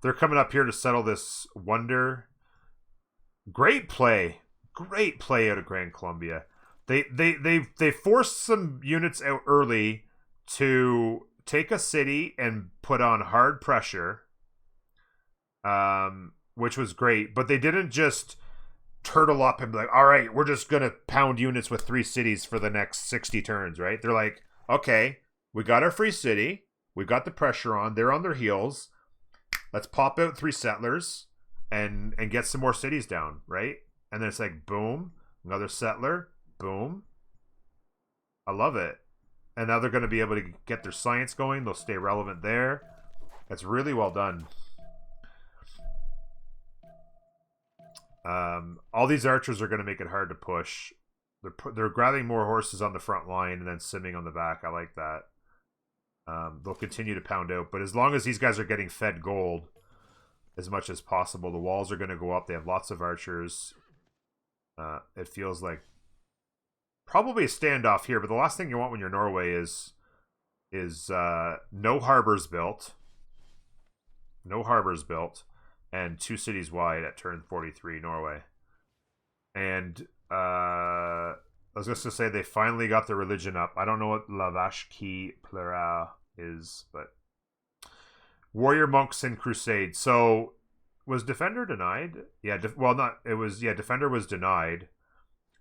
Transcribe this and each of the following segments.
They're coming up here to settle this wonder. Great play. Great play out of Grand Columbia. They forced some units out early to take a city and put on hard pressure, which was great. But they didn't just turtle up and be like, all right, we're just going to pound units with 3 cities for the next 60 turns, right? They're like, okay, we got our free city. We got the pressure on. They're on their heels. Let's pop out 3 settlers and get some more cities down, right? And then it's like, boom, another settler, boom. I love it. And now they're going to be able to get their science going. They'll stay relevant there. That's really well done. All these archers are going to make it hard to push. They're grabbing more horses on the front line and then simming on the back. I like that. They'll continue to pound out. But as long as these guys are getting fed gold as much as possible, the walls are going to go up. They have lots of archers. It feels like probably a standoff here, but the last thing you want when you're Norway is no harbors built. No harbors built. And 2 cities wide at turn 43, Norway. And I was just going to say they finally got the religion up. I don't know what La Vache qui pleura is, but warrior monks in crusade. So was defender denied? Yeah, defender was denied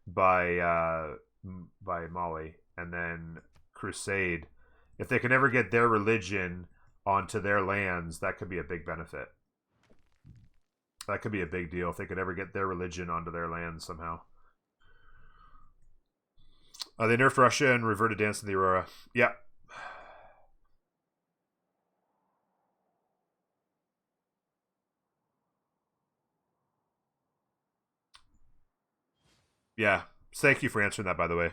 by Mali, and then crusade. If they can ever get their religion onto their lands, that could be a big benefit. That could be a big deal if they could ever get their religion onto their lands somehow. They nerfed Russia and reverted Dance of the Aurora. Yeah. Yeah. Thank you for answering that, by the way.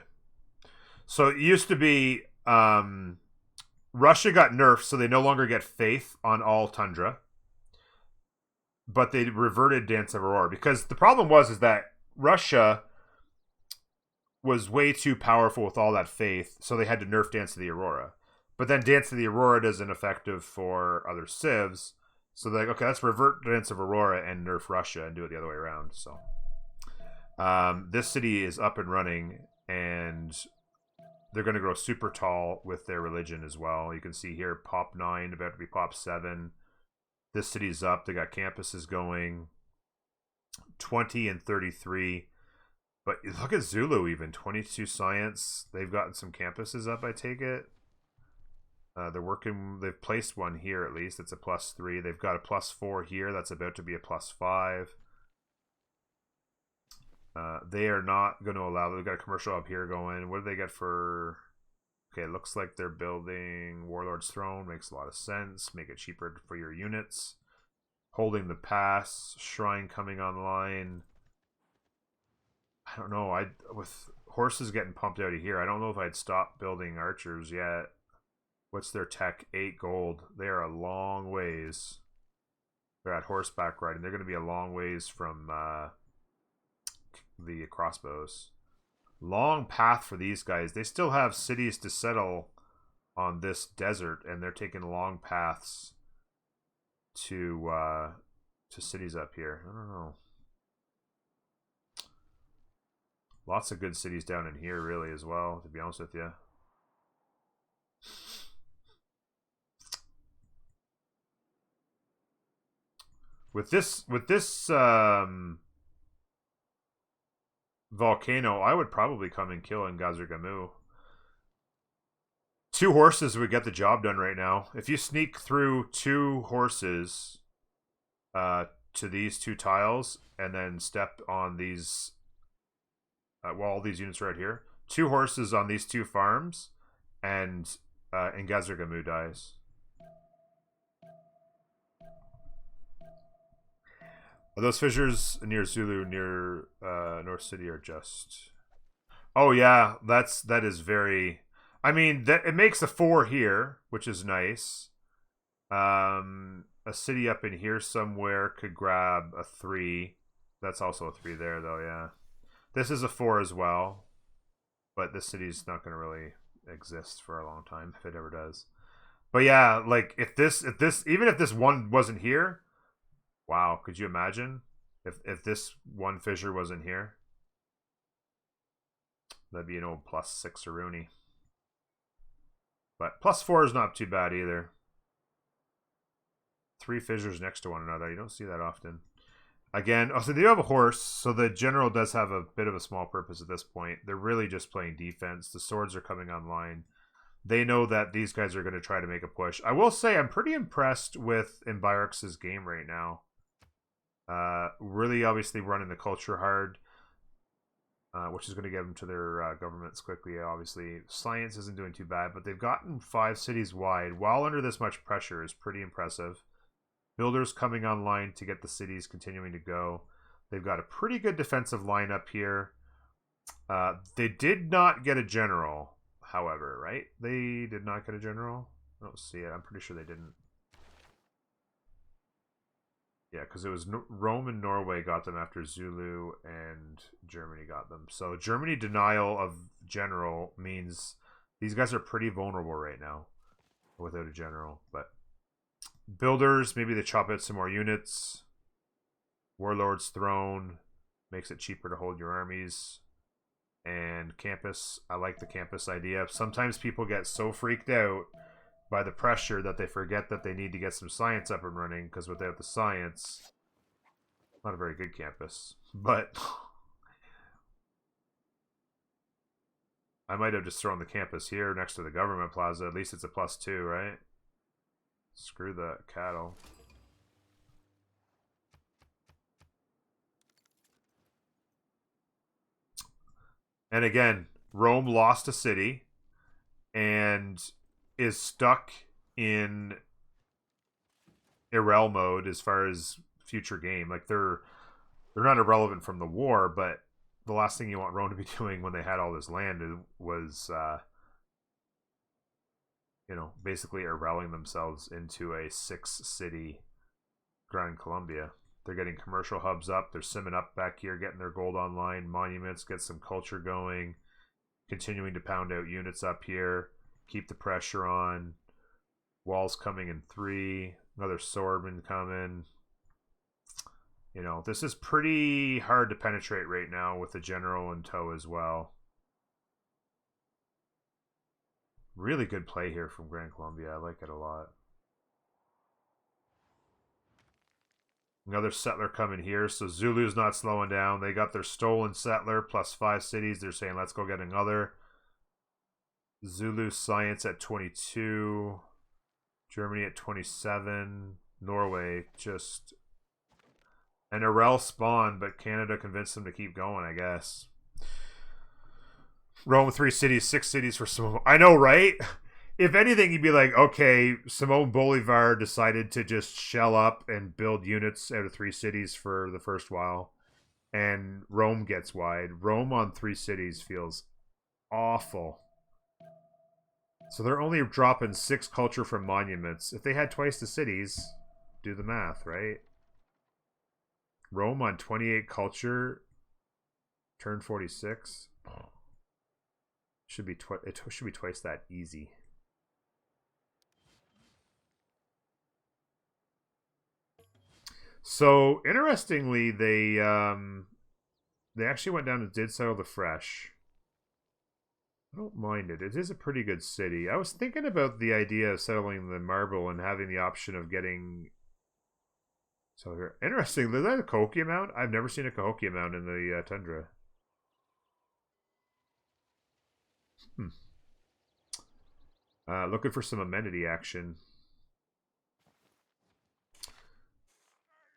So it used to be Russia got nerfed, so they no longer get faith on all tundra. But they reverted Dance of Aurora because the problem is that Russia was way too powerful with all that faith, so they had to nerf Dance of the Aurora. But then Dance of the Aurora isn't effective for other civs, so they're like, okay, let's revert Dance of Aurora and nerf Russia and do it the other way around. So this city is up and running, and they're going to grow super tall with their religion as well. You can see here, pop 9, about to be pop 7. This city's up. They got campuses going. 20 and 33. But look at Zulu even. 22 science. They've gotten some campuses up, I take it. They've placed one here at least. It's a +3. They've got a +4 here. That's about to be a +5. They are not going to allow... They've got a commercial up here going. What do they get for... Okay, it looks like they're building Warlord's Throne. Makes a lot of sense. Make it cheaper for your units. Holding the pass. Shrine coming online. I don't know. With horses getting pumped out of here, I don't know if I'd stop building archers yet. What's their tech? 8 gold. They are a long ways. They're at horseback riding. They're going to be a long ways from the crossbows. Long path for these guys. They still have cities to settle on this desert, and they're taking long paths to cities up here. I don't know. Lots of good cities down in here, really, as well, to be honest with you. With this volcano, I would probably come and kill Ngazargamu. 2 horses would get the job done right now. If you sneak through 2 horses to these 2 tiles and then step on these, all these units right here, 2 horses on these 2 farms, and Ngazargamu dies. Those fissures near Zulu, near North City, are just... Oh yeah, that is very... I mean, it makes a 4 here, which is nice. A city up in here somewhere could grab a 3. That's also a 3 there, though, yeah. This is a 4 as well. But this city's not going to really exist for a long time, if it ever does. But yeah, like, if this even if this one wasn't here, Wow, could you imagine if this one fissure wasn't here? That'd be an old +6 Rooney. But +4 is not too bad either. 3 fissures next to one another. You don't see that often. Again, so they do have a horse, so the general does have a bit of a small purpose at this point. They're really just playing defense. The swords are coming online. They know that these guys are going to try to make a push. I will say I'm pretty impressed with Embyrix's game right now. Really obviously running the culture hard, which is going to get them to their governments quickly, obviously. Science isn't doing too bad, but they've gotten 5 cities wide while under this much pressure is pretty impressive. Builders coming online to get the cities continuing to go. They've got a pretty good defensive line up here. They did not get a general, however, right? They did not get a general? I don't see it. I'm pretty sure they didn't. Yeah, because it was Rome and Norway got them after Zulu and Germany got them. So Germany denial of general means these guys are pretty vulnerable right now without a general. But builders, maybe they chop out some more units. Warlord's Throne makes it cheaper to hold your armies. And campus, I like the campus idea. Sometimes people get so freaked out by the pressure that they forget that they need to get some science up and running, because without the science, not a very good campus. But I might have just thrown the campus here next to the government plaza. At least it's a +2, right? Screw the cattle. And again, Rome lost a city and is stuck in irrel mode as far as future game. Like they're not irrelevant from the war, but the last thing you want Rome to be doing when they had all this land was you know, basically irreling themselves into a 6-city Grand Columbia. They're getting commercial hubs up. They're simming up back here, getting their gold online, monuments, get some culture going, continuing to pound out units up here, keep the pressure on. Walls coming in 3, another swordman coming. You know, this is pretty hard to penetrate right now with the general in tow as well. Really good play here from Grand Columbia. I like it a lot. Another settler coming here. So Zulu's not slowing down. They got their stolen settler +5 cities. They're saying, let's go get another. Zulu science at 22. Germany at 27. Norway just an irrel spawn, but Canada convinced them to keep going, I guess. Rome 3 cities, 6 cities for Simone. I know, right? If anything, you'd be like, okay, Simone Bolivar decided to just shell up and build units out of 3 cities for the first while, and Rome gets wide. Rome on 3 cities feels awful. So they're only dropping 6 culture from monuments. If they had twice the cities, do the math, right? Rome on 28 culture, turn 46. It should be twice that easy. So interestingly, they actually went down and did settle the Fresh. I don't mind it. It is a pretty good city. I was thinking about the idea of settling the Marble and having the option of getting. So here, interesting. Is that a Cahokia Mount? I've never seen a Cahokia Mount in the tundra. Looking for some amenity action.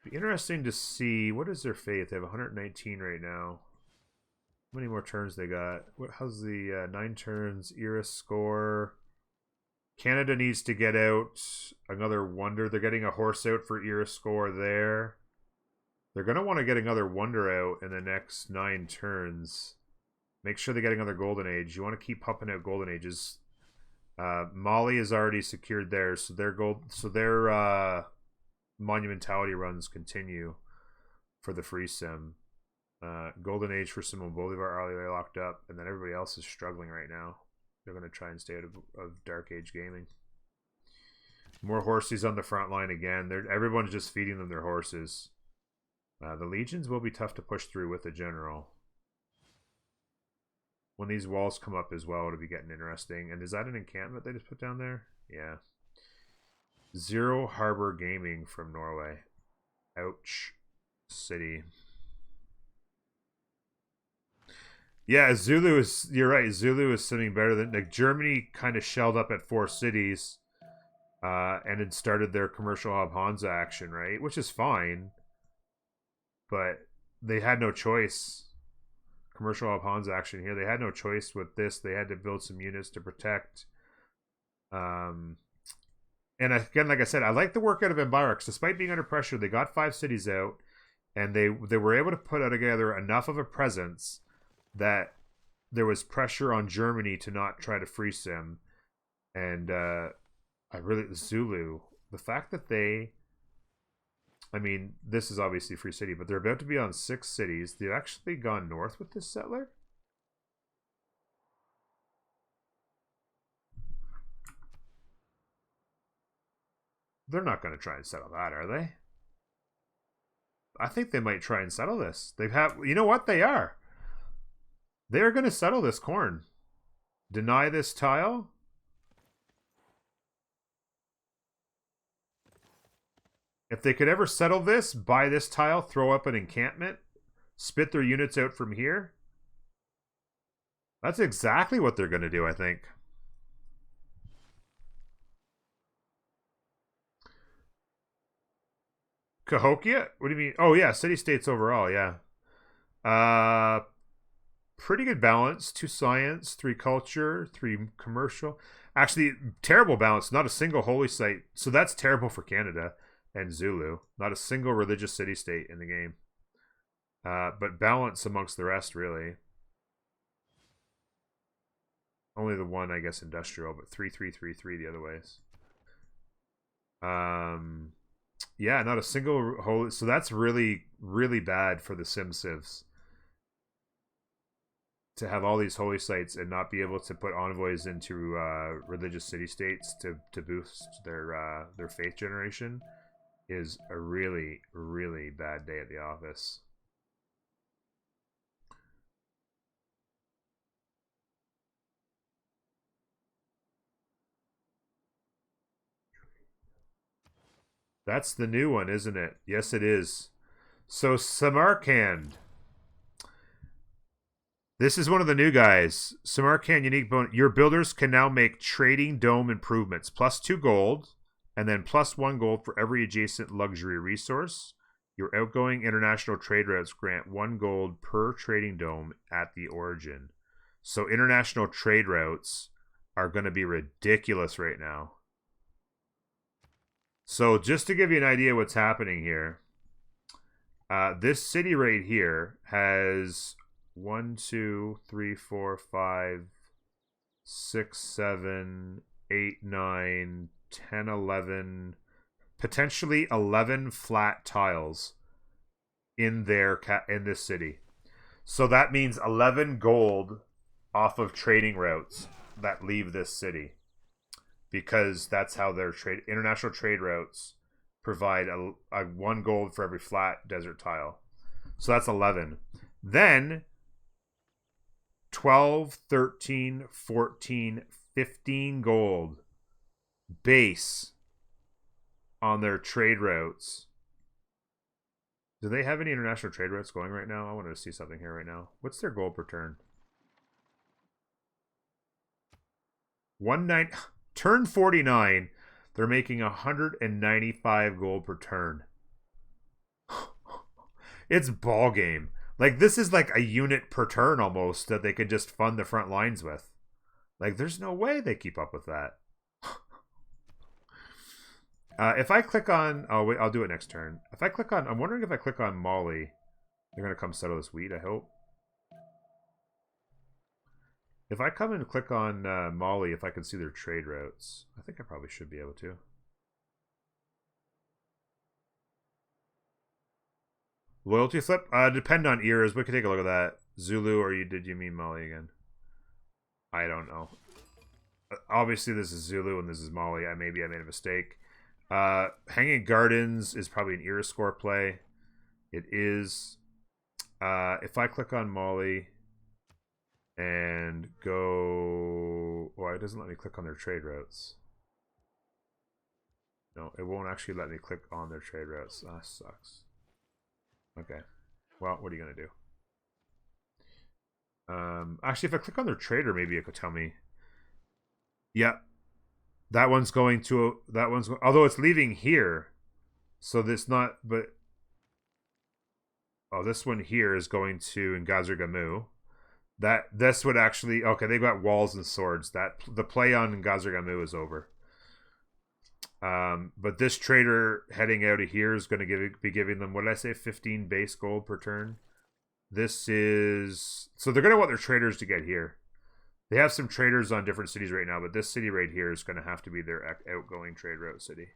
Be interesting to see, what is their faith? They have 119 right now. How many more turns they got? How's the 9 turns? Iris score. Canada needs to get out another wonder. They're getting a horse out for Iris score there. They're going to want to get another wonder out in the next 9 turns. Make sure they get another golden age. You want to keep pumping out golden ages. Mali is already secured there, so their monumentality runs continue for the free sim. Golden age for Simone Bolivar already locked up, and then everybody else is struggling right now. They're going to try and stay out of Dark Age gaming. More horses on the front line again. Everyone's just feeding them their horses. The legions will be tough to push through with the general. When these walls come up as well, it'll be getting interesting. And is that an encampment they just put down there? Yeah. Zero Harbor Gaming from Norway. Ouch. City. Yeah, Zulu is... You're right. Zulu is something better than... Like, Germany kind of shelled up at 4 cities. And then started their commercial hub Hansa action, right? Which is fine. But they had no choice. Commercial hub Hansa action here. They had no choice with this. They had to build some units to protect. And again, like I said, I like the work out of Embarks. Despite being under pressure, they got 5 cities out. And they were able to put together enough of a presence that there was pressure on Germany to not try to free sim. And Zulu, the fact that they... I mean, this is obviously Free City, but they're about to be on 6 cities. They've actually gone north with this settler. They're not going to try and settle that, are they? I think they might try and settle this. You know what? They are. They are going to settle this corn. Deny this tile. If they could ever settle this, buy this tile, throw up an encampment, spit their units out from here. That's exactly what they're going to do, I think. Cahokia? What do you mean? Oh, yeah, city-states overall, yeah. Pretty good balance. 2 science, 3 culture, 3 commercial. Actually, terrible balance. Not a single holy site. So that's terrible for Canada. And Zulu. Not a single religious city-state in the game. But balance amongst the rest, really. Only the one, I guess, industrial, but 3-3-3-3 the other ways. Yeah, not a single holy... So that's really, really bad for the Civs. To have all these holy sites and not be able to put envoys into religious city-states to boost their faith generation is a really, really bad day at the office. That's the new one, isn't it? Yes, it is. So Samarkand. This is one of the new guys. Samarkand unique bonus. Your builders can now make trading dome improvements. +2 gold. And then +1 gold for every adjacent luxury resource. Your outgoing international trade routes grant 1 gold per trading dome at the origin. So international trade routes are going to be ridiculous right now. So just to give you an idea what's happening here, this city right here has 1, 2, 3, 4, 5, 6, 7, 8, 9, 10, 11, potentially 11 flat tiles in this city. So that means 11 gold off of trading routes that leave this city, because that's how their international trade routes provide a 1 gold for every flat desert tile. So that's 11. Then 12, 13, 14, 15 gold base on their trade routes. Do they have any international trade routes going right now? I wanted to see something here right now. What's their gold per turn? 19 turn 49. They're making 195 gold per turn. It's ball game. Like, this is like a unit per turn almost that they could just fund the front lines with. Like, there's no way they keep up with that. If I click on... Oh, wait, I'll do it next turn. If I click on... I'm wondering if I click on Mali, they're going to come settle this wheat, I hope. If I come and click on Mali, if I can see their trade routes, I think I probably should be able to. Loyalty flip? Depend on ears. We could take a look at that. Zulu, or did you mean Mali again? I don't know. Obviously, this is Zulu and this is Mali. Maybe I made a mistake. Hanging Gardens is probably an Iriscore play. It is. If I click on Mali and go... Well, it doesn't let me click on their trade routes. No, it won't actually let me click on their trade routes. Ah, sucks. Okay. Well, what are you going to do? Actually, if I click on their trader, maybe it could tell me. Yeah. That one's going to... Although it's leaving here. So this not... But... Oh, this one here is going to Ngazargamu. This would actually... Okay, they've got walls and swords. The play on Ngazargamu is over. But this trader heading out of here is going to be giving them, what did I say, 15 base gold per turn. This is... So they're going to want their traders to get here. They have some traders on different cities right now, but this city right here is going to have to be their outgoing trade route city.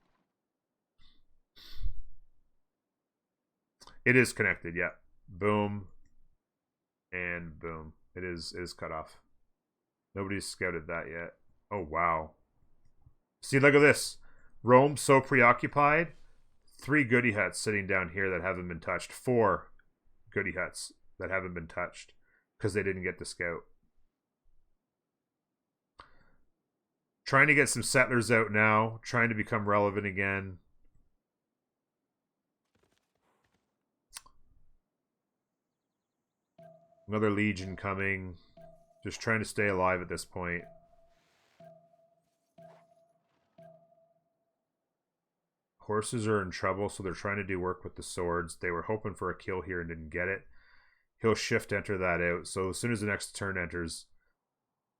It is connected, yeah. Boom. And boom. It is cut off. Nobody's scouted that yet. Oh, wow. See, look at this. Rome so preoccupied. 3 goody huts sitting down here that haven't been touched. 4 goody huts that haven't been touched because they didn't get the scout. Trying to get some settlers out now. Trying to become relevant again. Another legion coming. Just trying to stay alive at this point. Horses are in trouble, so they're trying to do work with the swords. They were hoping for a kill here and didn't get it. He'll shift enter that out. So as soon as the next turn enters,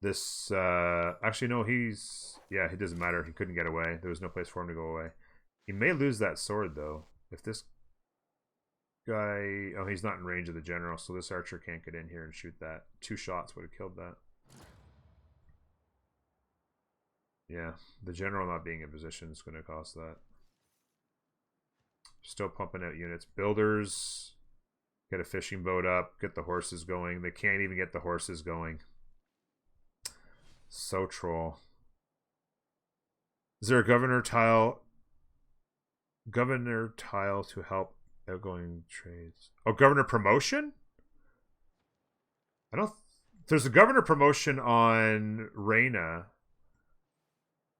this... actually, no, he's... Yeah, it doesn't matter. He couldn't get away. There was no place for him to go away. He may lose that sword, though. If this guy... Oh, he's not in range of the general, so this archer can't get in here and shoot that. 2 shots would have killed that. Yeah, the general not being in position is going to cost that. Still pumping out units. Builders, get a fishing boat up, get the horses going. They can't even get the horses going. So troll. Is there a governor tile? Governor tile to help outgoing trades. Oh, governor promotion? I don't... There's a governor promotion on Reina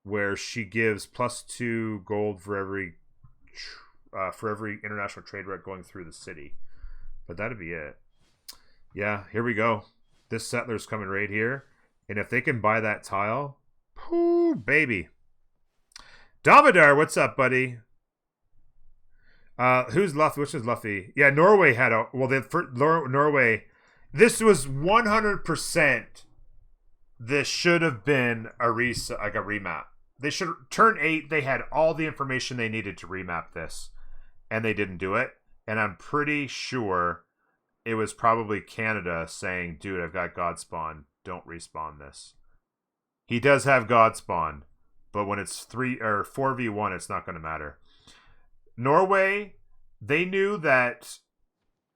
where she gives +2 gold for every international trade route going through the city. But that'd be it. Yeah, here we go. This settler's coming right here. And if they can buy that tile, pooh, baby. Damodar, what's up, buddy? Who's Luffy? Which is Luffy? Yeah, Norway had a... Well, Norway... This was 100%... This should have been a remap. They should... Turn 8, they had all the information they needed to remap this. And they didn't do it. And I'm pretty sure it was probably Canada saying, dude, I've got Godspawn. Don't respawn this. He does have Godspawn. But when it's 4v1, it's not going to matter. Norway, they knew that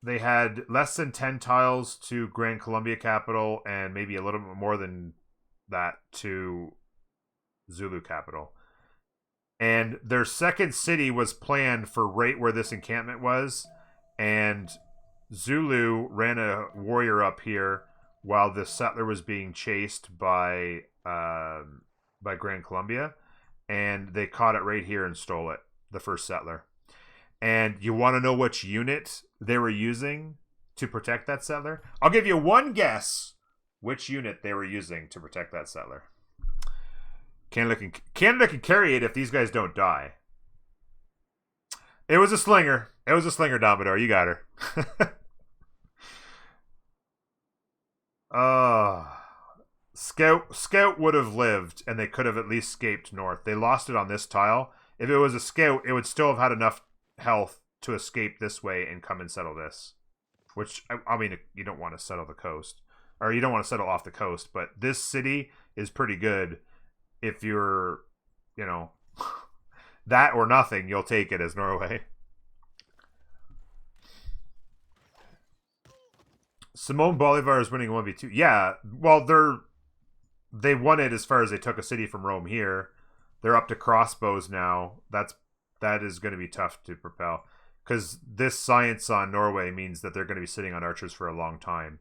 they had less than 10 tiles to Grand Columbia capital and maybe a little bit more than that to Zulu capital. And their second city was planned for right where this encampment was. And Zulu ran a warrior up here while the settler was being chased by Grand Columbia. And they caught it right here and stole it, the first settler. And you want to know which unit they were using to protect that settler? I'll give you one guess which unit they were using to protect that settler. Canada can carry it if these guys don't die. It was a slinger. It was a slinger, Damodar. You got her. Scout would have lived, and they could have at least escaped north. They lost it on this tile. If it was a scout, it would still have had enough health to escape this way and come and settle this. Which, I mean, you don't want to settle the coast. Or you don't want to settle off the coast, but this city is pretty good. If you're, you know, that or nothing, you'll take it as Norway. Simone Bolivar is winning 1v2. Yeah, well, they won it as far as they took a city from Rome here. They're up to crossbows now. That's that is going to be tough to propel. Because this science on Norway means that they're going to be sitting on archers for a long time.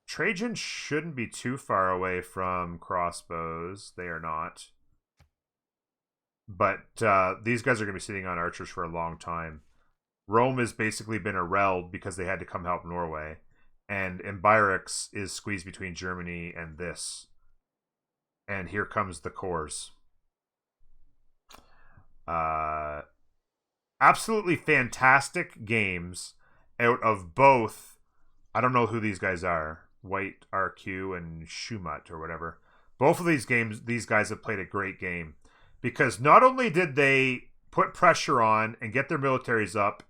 Trajan shouldn't be too far away from crossbows. They are not. But these guys are going to be sitting on archers for a long time. Rome has basically been erelled because they had to come help Norway. And Embirix is squeezed between Germany and this. And here comes the cores. Absolutely fantastic games out of both. I don't know who these guys are. White RQ and Schumut or whatever. Both of these games, these guys have played a great game. Because not only did they put pressure on and get their militaries up,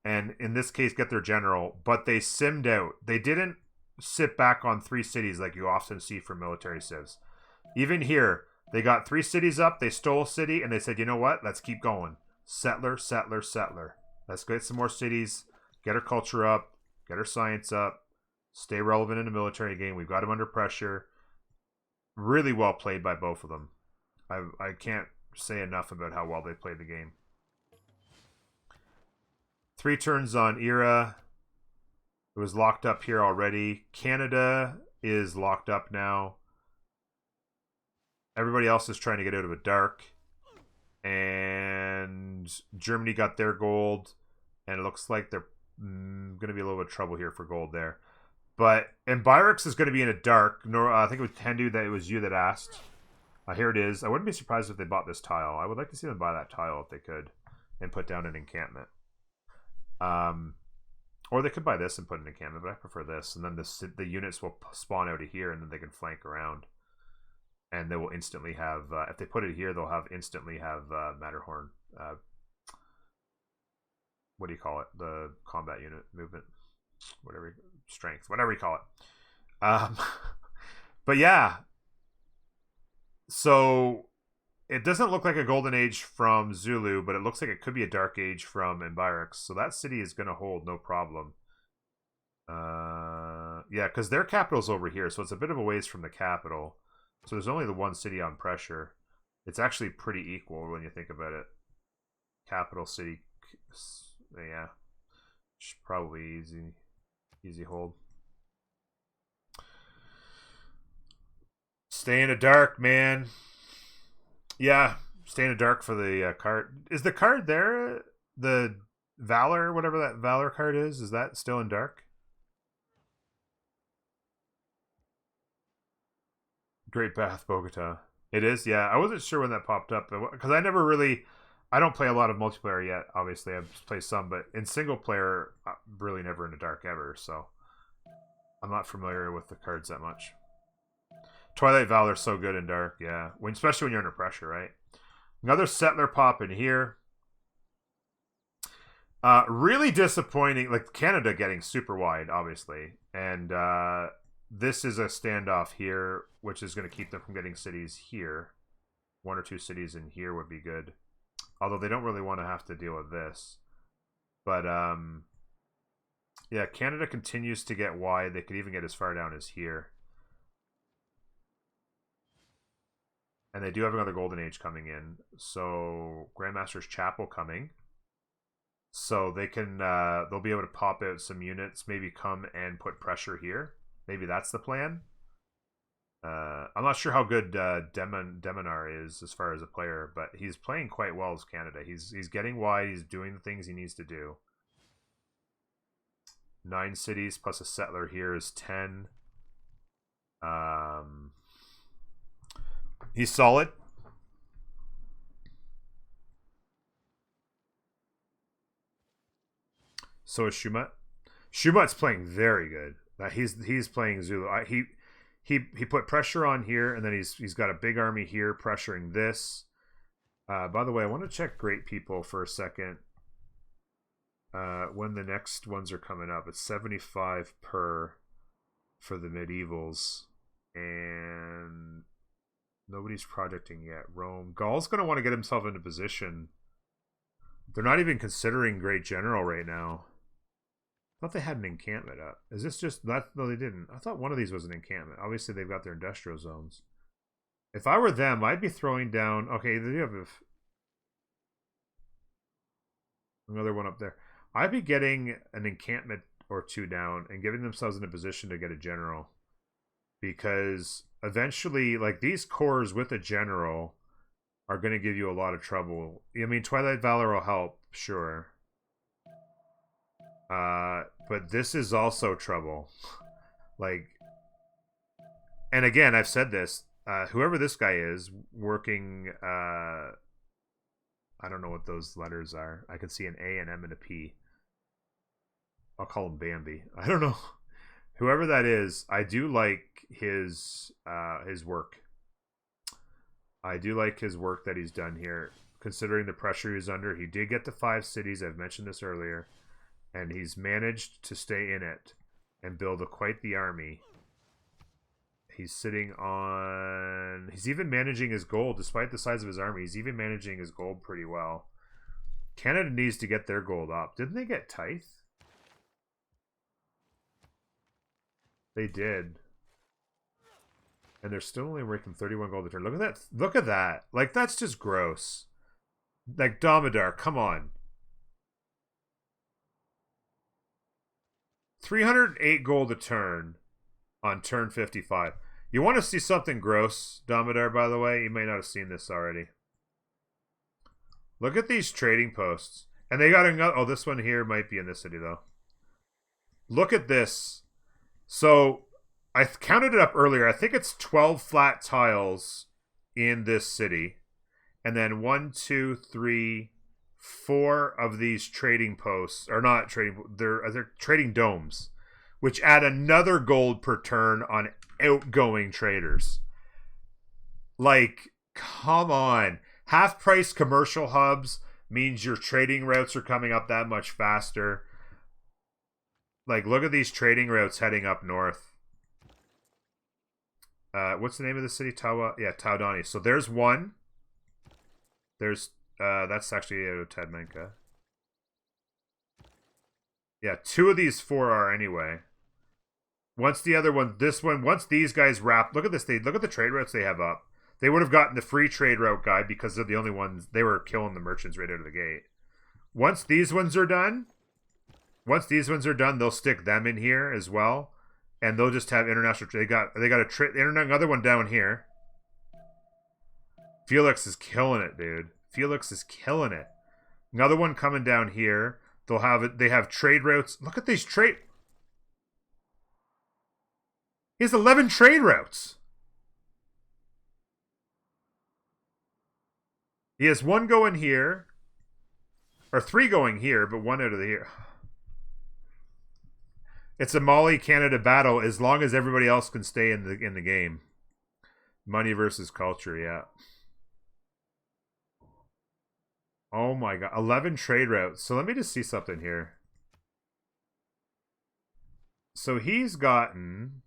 and in this case get their general, but they simmed out. They didn't sit back on 3 cities like you often see from military civs. Even here, they got 3 cities up, they stole a city, and they said, you know what, let's keep going. Settler, settler, settler. Let's get some more cities, get our culture up, get our science up, stay relevant in the military game. We've got them under pressure. Really well played by both of them. I can't say enough about how well they played the game. 3 turns on Era. It was locked up here already. Canada is locked up now. Everybody else is trying to get out of a dark. And Germany got their gold. And it looks like they're going to be a little bit of trouble here for gold there. But Embirix is going to be in a dark. I think it was Tendu that it was you that asked. Here it is. I wouldn't be surprised if they bought this tile. I would like to see them buy that tile if they could. And put down an encampment. Or they could buy this and put an encampment, but I prefer this. And then the units will spawn out of here, and then they can flank around. And they will instantly have, if they put it here, they'll instantly have Matterhorn. What do you call it? The combat unit movement, whatever, strength, whatever you call it. But yeah. So it doesn't look like a golden age from Zulu, but it looks like it could be a dark age from Embirix. So that city is going to hold no problem. Yeah, because their capital's over here, so it's a bit of a ways from the capital. So there's only the one city on pressure. It's actually pretty equal when you think about it. Capital city, yeah, probably easy hold. Stay in the dark, man. Yeah, stay in the dark for the card. Is the card there? The Valor, whatever that Valor card is that still in dark? Great Bath, Bogota. It is, yeah. I wasn't sure when that popped up because I don't play a lot of multiplayer yet. Obviously, I've played some, but in single player, really never in the dark ever. So I'm not familiar with the cards that much. Twilight Valor's so good in dark, yeah. Especially when you're under pressure, right? Another settler pop in here. Really disappointing. Like Canada getting super wide, obviously, and this is a standoff here, which is going to keep them from getting cities here. 1 or 2 cities in here would be good. Although they don't really want to have to deal with this. But, yeah, Canada continues to get wide. They could even get as far down as here. And they do have another Golden Age coming in. So, Grandmaster's Chapel coming. So they can, they'll be able to pop out some units, maybe come and put pressure here. Maybe that's the plan. I'm not sure how good Deminar is as far as a player, but he's playing quite well as Canada. He's getting wide. He's doing the things he needs to do. 9 cities plus a settler here is 10. He's solid. So is Schumut. Schumut's playing very good. He's playing Zulu. He put pressure on here, and then he's got a big army here pressuring this. By the way, I want to check Great People for a second. When the next ones are coming up, it's 75 per for the medievals, and nobody's projecting yet. Rome. Gaul's going to want to get himself into position. They're not even considering Great General right now. I thought they had an encampment up. Is this just that? No, they didn't. I thought one of these was an encampment. Obviously, they've got their industrial zones. If I were them, I'd be throwing down... Okay, they do have another one up there. I'd be getting an encampment or two down and giving themselves in a position to get a general. Because eventually, like, these cores with a general are going to give you a lot of trouble. I mean, Twilight Valor will help, sure. But this is also trouble. Like, and again, I've said this. Whoever this guy is working, I don't know what those letters are. I can see an A, an M, and a P. I'll call him Bambi. I don't know. Whoever that is, I do like his work. I do like his work that he's done here. Considering the pressure he's under, he did get to 5 cities. I've mentioned this earlier. And he's managed to stay in it and build quite the army. He's sitting on... He's even managing his gold, despite the size of his army. He's even managing his gold pretty well. Canada needs to get their gold up. Didn't they get tithe? They did. And they're still only making 31 gold a turn. Look at that. Look at that. Like, that's just gross. Like, Damodar, come on. 308 gold a turn on turn 55. You want to see something gross, Damodar, by the way? You may not have seen this already. Look at these trading posts. And they got another... Oh, this one here might be in this city, though. Look at this. So, I counted it up earlier. I think it's 12 flat tiles in this city. And then 1, 2, 3, 4 of these trading posts. Or not trading... They're trading domes. Which add another gold per turn on outgoing traders. Like, come on. Half-price commercial hubs means your trading routes are coming up that much faster. Like, look at these trading routes heading up north. What's the name of the city? Taudani. So there's one. There's, that's actually Tadmenka. Yeah, 2 of these 4 are anyway. Once the other one, this one, once these guys wrap, look at this, look at the trade routes they have up. They would have gotten the free trade route guide because they're the only ones, they were killing the merchants right out of the gate. Once these ones are done, they'll stick them in here as well. And they'll just have international, they got another one down here. Felix is killing it, dude. Felix is killing it. Another one coming down here. They'll have it, they have trade routes. Look at these trade. He has 11 trade routes. He has 1 going here. Or 3 going here, but 1 out of here. It's a Mali-Canada battle as long as everybody else can stay in the game. Money versus culture, yeah. Oh my god. 11 trade routes. So let me just see something here. So he's gotten...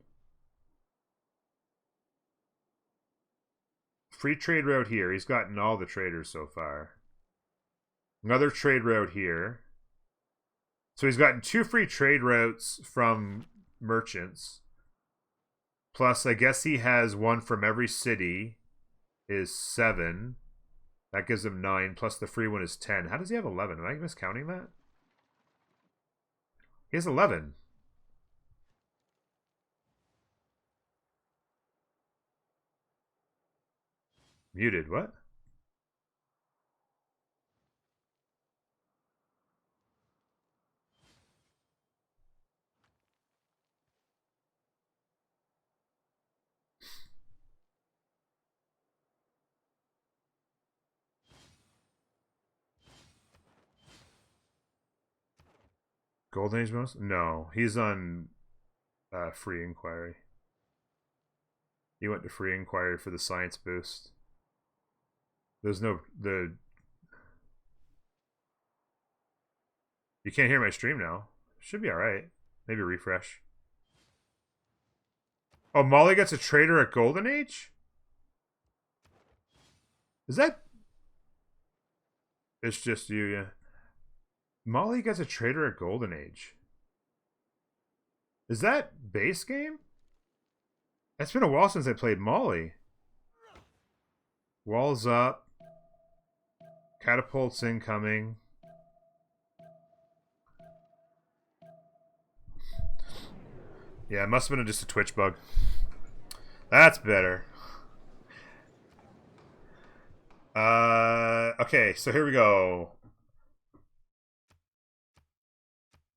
Free trade route here. He's gotten all the traders so far. Another trade route here. So he's gotten 2 free trade routes from merchants. Plus, I guess he has 1 from every city. Is 7. That gives him 9. Plus the free one is 10. How does he have 11? Am I miscounting that? He has 11. Muted, what? Golden Age bonus? No, he's on free inquiry. He went to free inquiry for the science boost. There's no... You can't hear my stream now. Should be alright. Maybe refresh. Oh, Molly gets a trader at Golden Age? Is that... It's just you, yeah. Molly gets a trader at Golden Age. Is that base game? It's been a while since I played Molly. Walls up. Catapults incoming. Yeah, it must have been just a Twitch bug. That's better. Okay, so here we go.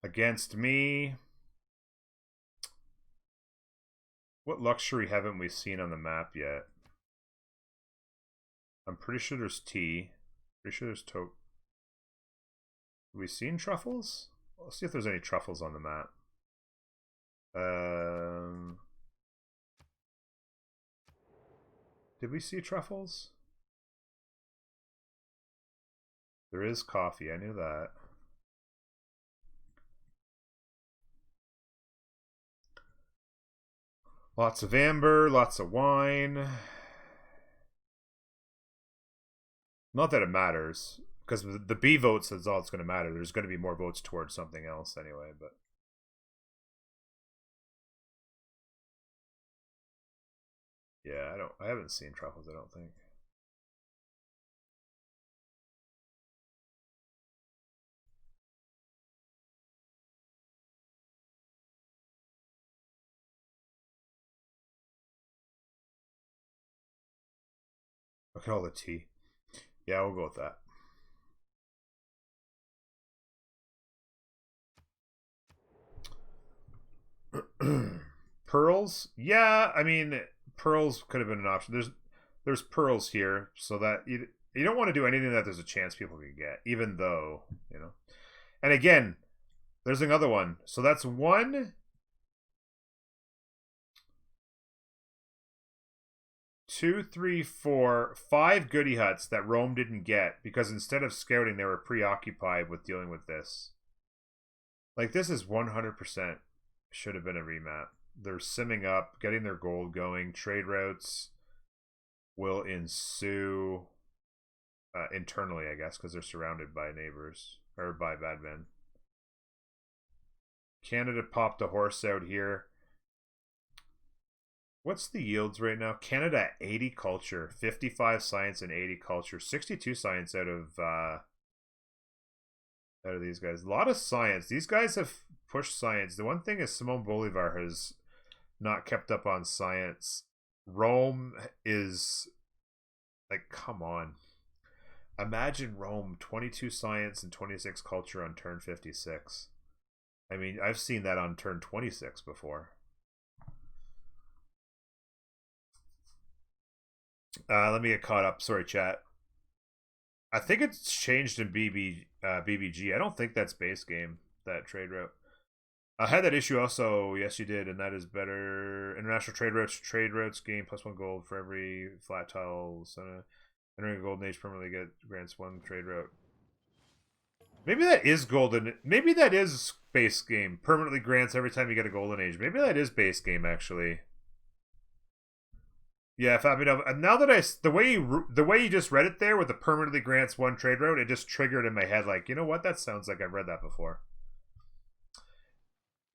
Against me. What luxury haven't we seen on the map yet? I'm pretty sure there's tea. Pretty sure there's Have we seen truffles? Let's see if there's any truffles on the map. Did we see truffles? There is coffee, I knew that. Lots of amber, lots of wine. Not that it matters, because the B votes is all it's going to matter. There's going to be more votes towards something else anyway, but... Yeah, I haven't seen truffles, I don't think. Look at all the tea. Yeah, we'll go with that. Pearls? Yeah, I mean, pearls could have been an option. There's pearls here, so that you don't want to do anything that there's a chance people can get, even though, you know. And again, there's another one. So that's 1, 2, 3, 4, 5 goody huts that Rome didn't get because instead of scouting, they were preoccupied with dealing with this. Like, this is 100% should have been a remap. They're simming up, getting their gold going. Trade routes will ensue internally, I guess, because they're surrounded by neighbors or by bad men. Canada popped a horse out here. What's the yields right now? Canada 80 culture, 55 science and 80 culture, 62 science out of these guys. A lot of science. These guys have pushed science. The one thing is Simon Bolivar has not kept up on science. Rome is like, come on. Imagine Rome 22 science and 26 culture on turn 56. I mean, I've seen that on turn 26 before. Let me get caught up. Sorry, chat. I think it's changed in BBG. I don't think that's base game, that trade route. I had that issue also. Yes, you did, and that is better. International trade routes gain +1 gold for every flat tile. Entering a golden age permanently grants 1 trade route. Maybe that is golden. Maybe that is base game. Permanently grants every time you get a golden age. Maybe that is base game actually. Yeah, Fabio. Now that the way you just read it there with the permanently grants 1 trade route, it just triggered in my head like, you know what? That sounds like I've read that before.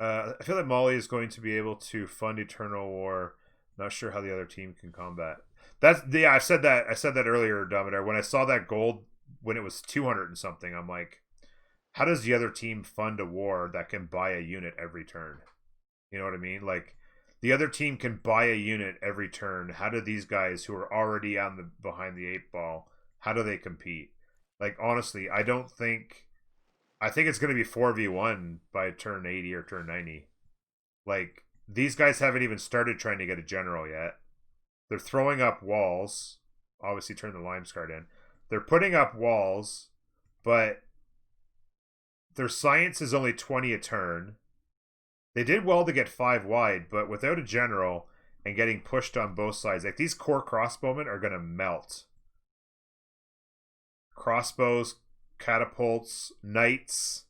I feel that Molly is going to be able to fund Eternal War. Not sure how the other team can combat. I said that earlier, Dominar. When I saw that gold when it was 200 and something, I'm like, how does the other team fund a war that can buy a unit every turn? You know what I mean? Like, the other team can buy a unit every turn. How do these guys who are already behind the 8-ball, how do they compete? Like, honestly, I think it's going to be 4v1 by turn 80 or turn 90. Like, these guys haven't even started trying to get a general yet. They're throwing up walls. Obviously, turn the Limes card in. They're putting up walls, but their science is only 20 a turn. They did well to get 5 wide, but without a general and getting pushed on both sides, like, these core crossbowmen are going to melt. Crossbows, catapults, knights.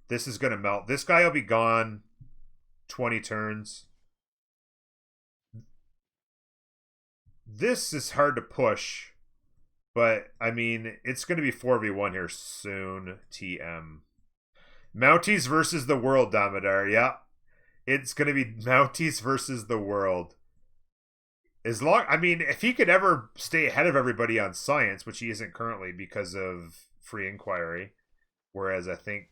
This is going to melt. This guy will be gone 20 turns. This is hard to push, but, I mean, it's going to be 4v1 here soon, TM. Mounties versus the world, Damodar. Yeah. It's going to be Mounties versus the world. As long, I mean, if he could ever stay ahead of everybody on science, which he isn't currently because of free inquiry, whereas I think,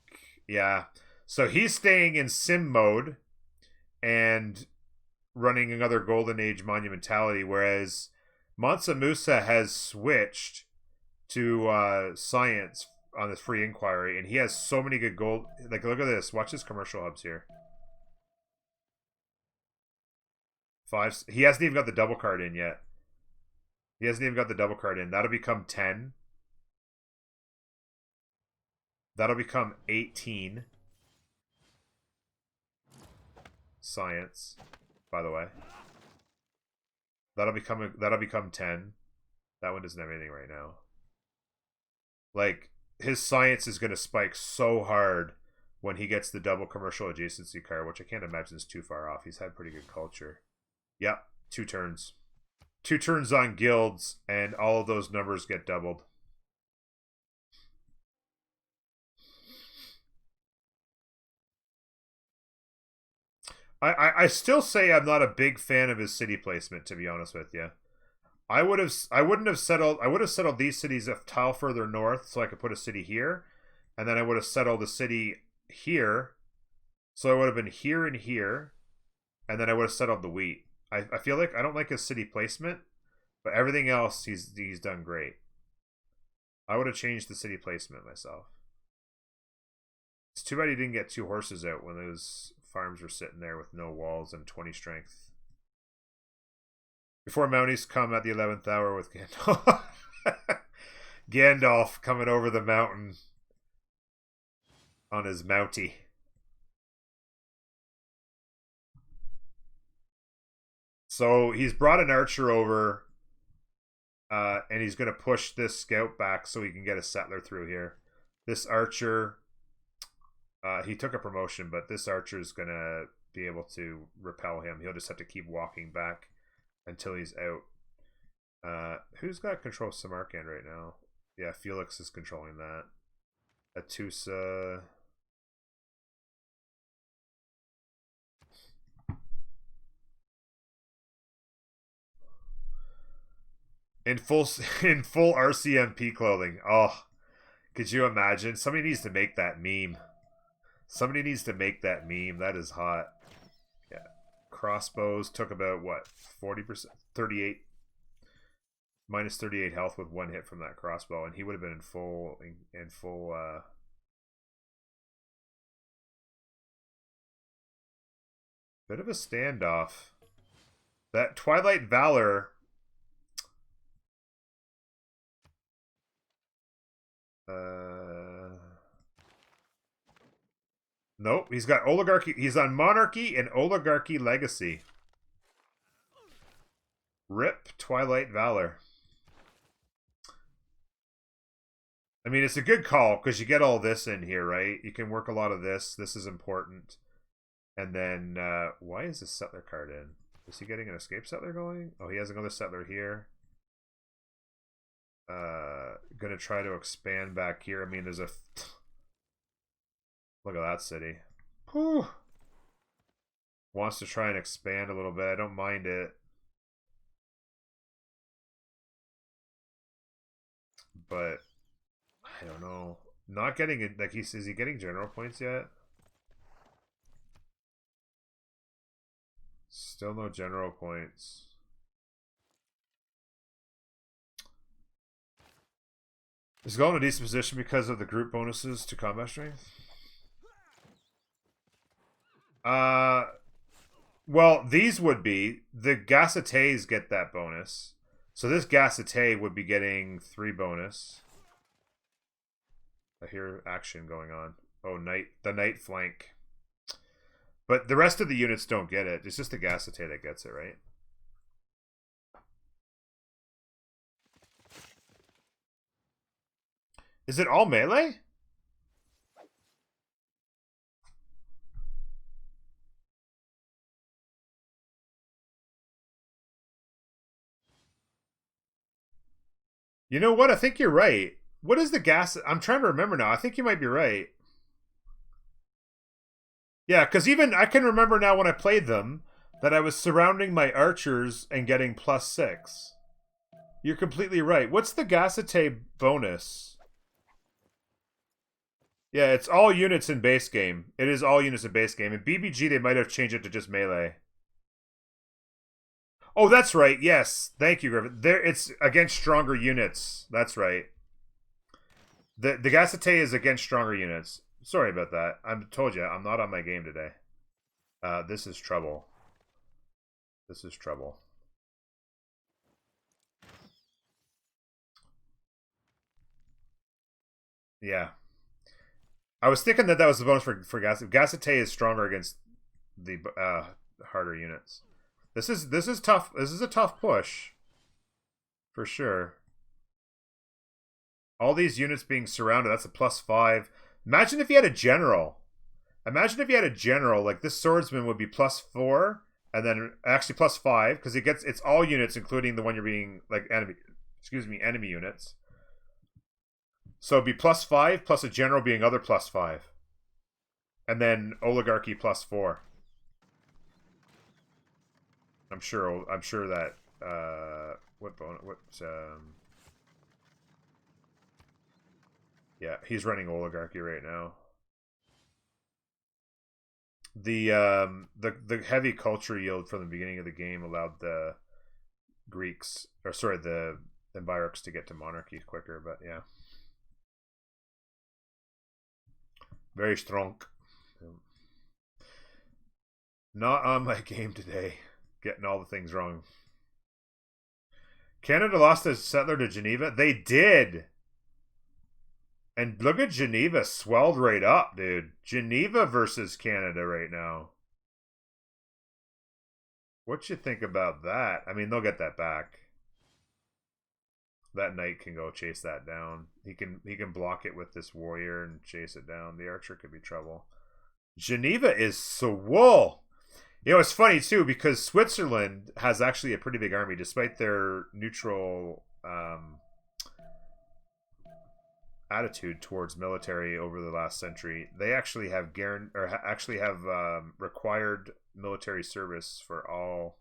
yeah, so he's staying in sim mode and running another golden age monumentality, whereas Mansa Musa has switched to science on this free inquiry, and he has so many good gold. Like, look at this. Watch his commercial hubs here. He hasn't even got the double card in yet. He hasn't even got the double card in. That'll become 10. That'll become 18. Science, by the way. That'll become 10. That one doesn't have anything right now. Like, his science is going to spike so hard when he gets the double commercial adjacency card, which I can't imagine is too far off. He's had pretty good culture. Yep, 2 turns. 2 turns on guilds, and all of those numbers get doubled. I still say I'm not a big fan of his city placement, to be honest with you. I would have settled these cities a tile further north so I could put a city here, and then I would have settled a city here. So I would have been here and here, and then I would have settled the wheat. I feel like I don't like his city placement, but everything else he's done great. I would have changed the city placement myself. It's too bad he didn't get 2 horses out when those farms were sitting there with no walls and 20 strength. Before Mounties come at the 11th hour with Gandalf. Gandalf coming over the mountain on his Mountie. So he's brought an archer over, and he's going to push this scout back so he can get a settler through here. This archer, he took a promotion, but this archer is going to be able to repel him. He'll just have to keep walking back until he's out. Who's got control of Samarkand right now? Yeah, Felix is controlling that. Atusa. In full RCMP clothing. Oh, could you imagine? Somebody needs to make that meme. Somebody needs to make that meme. That is hot. Yeah. Crossbows took about, what, 40%? 38. Minus 38 health with 1 hit from that crossbow. And he would have been in full bit of a standoff. That Twilight Valor... Nope, he's got Oligarchy. He's on Monarchy and Oligarchy Legacy. Rip Twilight Valor. I mean, it's a good call because you get all this in here, right? You can work a lot of this. This is important. And then, why is this settler card in? Is he getting an escape settler going? Oh, he has another settler here. Gonna try to expand back here. I mean, there's a... Look at that city. Whew. Wants to try and expand a little bit. I don't mind it. But I don't know. Not getting it. Like, is he getting general points yet? Still no general points. Is going to a decent position because of the group bonuses to combat strength? Well, these would be. The Gacetes get that bonus. So this Gacete would be getting 3 bonus. I hear action going on. Oh, the night flank. But the rest of the units don't get it. It's just the Gacete that gets it, right? Is it all melee? You know what? I think you're right. What is the gas? I'm trying to remember now. I think you might be right. Yeah, because even I can remember now when I played them, That I was surrounding my archers and getting +6. You're completely right. What's the Gasite bonus? Yeah, it's all units in base game. It is all units in base game. In BBG, they might have changed it to just melee. Oh, that's right. Yes. Thank you, Griffin. There, it's against stronger units. That's right. The Gasite is against stronger units. Sorry about that. I told you, I'm not on my game today. This is trouble. This is trouble. Yeah. I was thinking that was the bonus for Gasite. Gasite is stronger against the harder units. This is tough. This is a tough push. For sure. All these units being surrounded, that's a +5. Imagine if you had a general. Imagine if you had a general, like this swordsman would be +4, and then actually +5, because it's all units, including the one you're being, like, enemy units. So it'd be +5 plus a general being other +5. And then oligarchy +4. I'm sure that yeah, he's running oligarchy right now. The heavy culture yield from the beginning of the game allowed the Greeks, or sorry, the Embarks to get to monarchy quicker, but yeah. Very strong. Not on my game today. Getting all the things wrong. Canada lost a settler to Geneva? They did! And look at Geneva swelled right up, dude. Geneva versus Canada right now. What you think about that? I mean, they'll get that back. That knight can go chase that down. He can block it with this warrior and chase it down. The archer could be trouble. Geneva is swole. You know, it's funny too, because Switzerland has actually a pretty big army, despite their neutral attitude towards military over the last century. They actually have required military service for all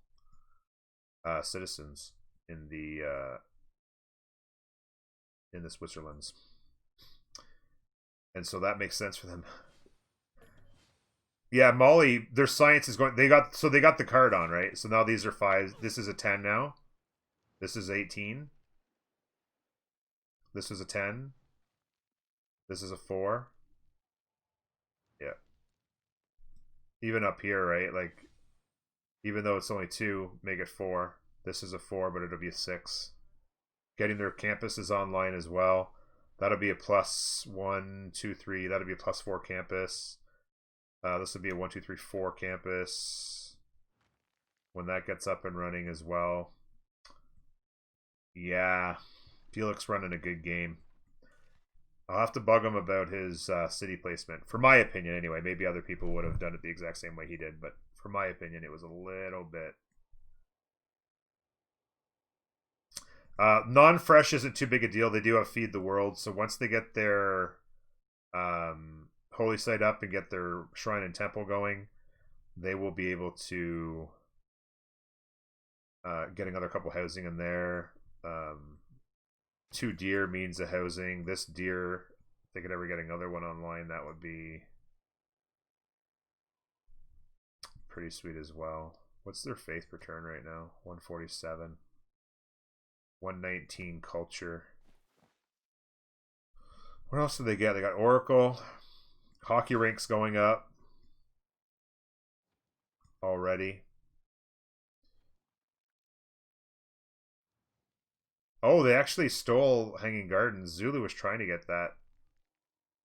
citizens in the Switzerlands, and so that makes sense for them. Yeah, Mali, their science is going. They got the card on, right? So now these are 5. This is a 10 now. This is 18. This is a 10. This is a 4. Yeah. Even up here, right? Like, even though it's only 2, make it 4. This is a 4, but it'll be a 6. Getting their campuses online as well. That'll be a +1, 2, 3. That'll be a +4 campus. This will be a 1, 2, 3, 4 campus when that gets up and running as well. Yeah, Felix running a good game. I'll have to bug him about his city placement. For my opinion, anyway. Maybe other people would have done it the exact same way he did, but for my opinion, it was a little bit. Non-fresh isn't too big a deal. They do have Feed the World, so once they get their holy site up and get their shrine and temple going, they will be able to get another couple housing in there. 2 deer means a housing. This deer, if they could ever get another one online, that would be pretty sweet as well. What's their faith per turn right now? 147. 119 culture. What else did they get? They got Oracle. Hockey rinks going up already. Oh, they actually stole Hanging Gardens. Zulu was trying to get that.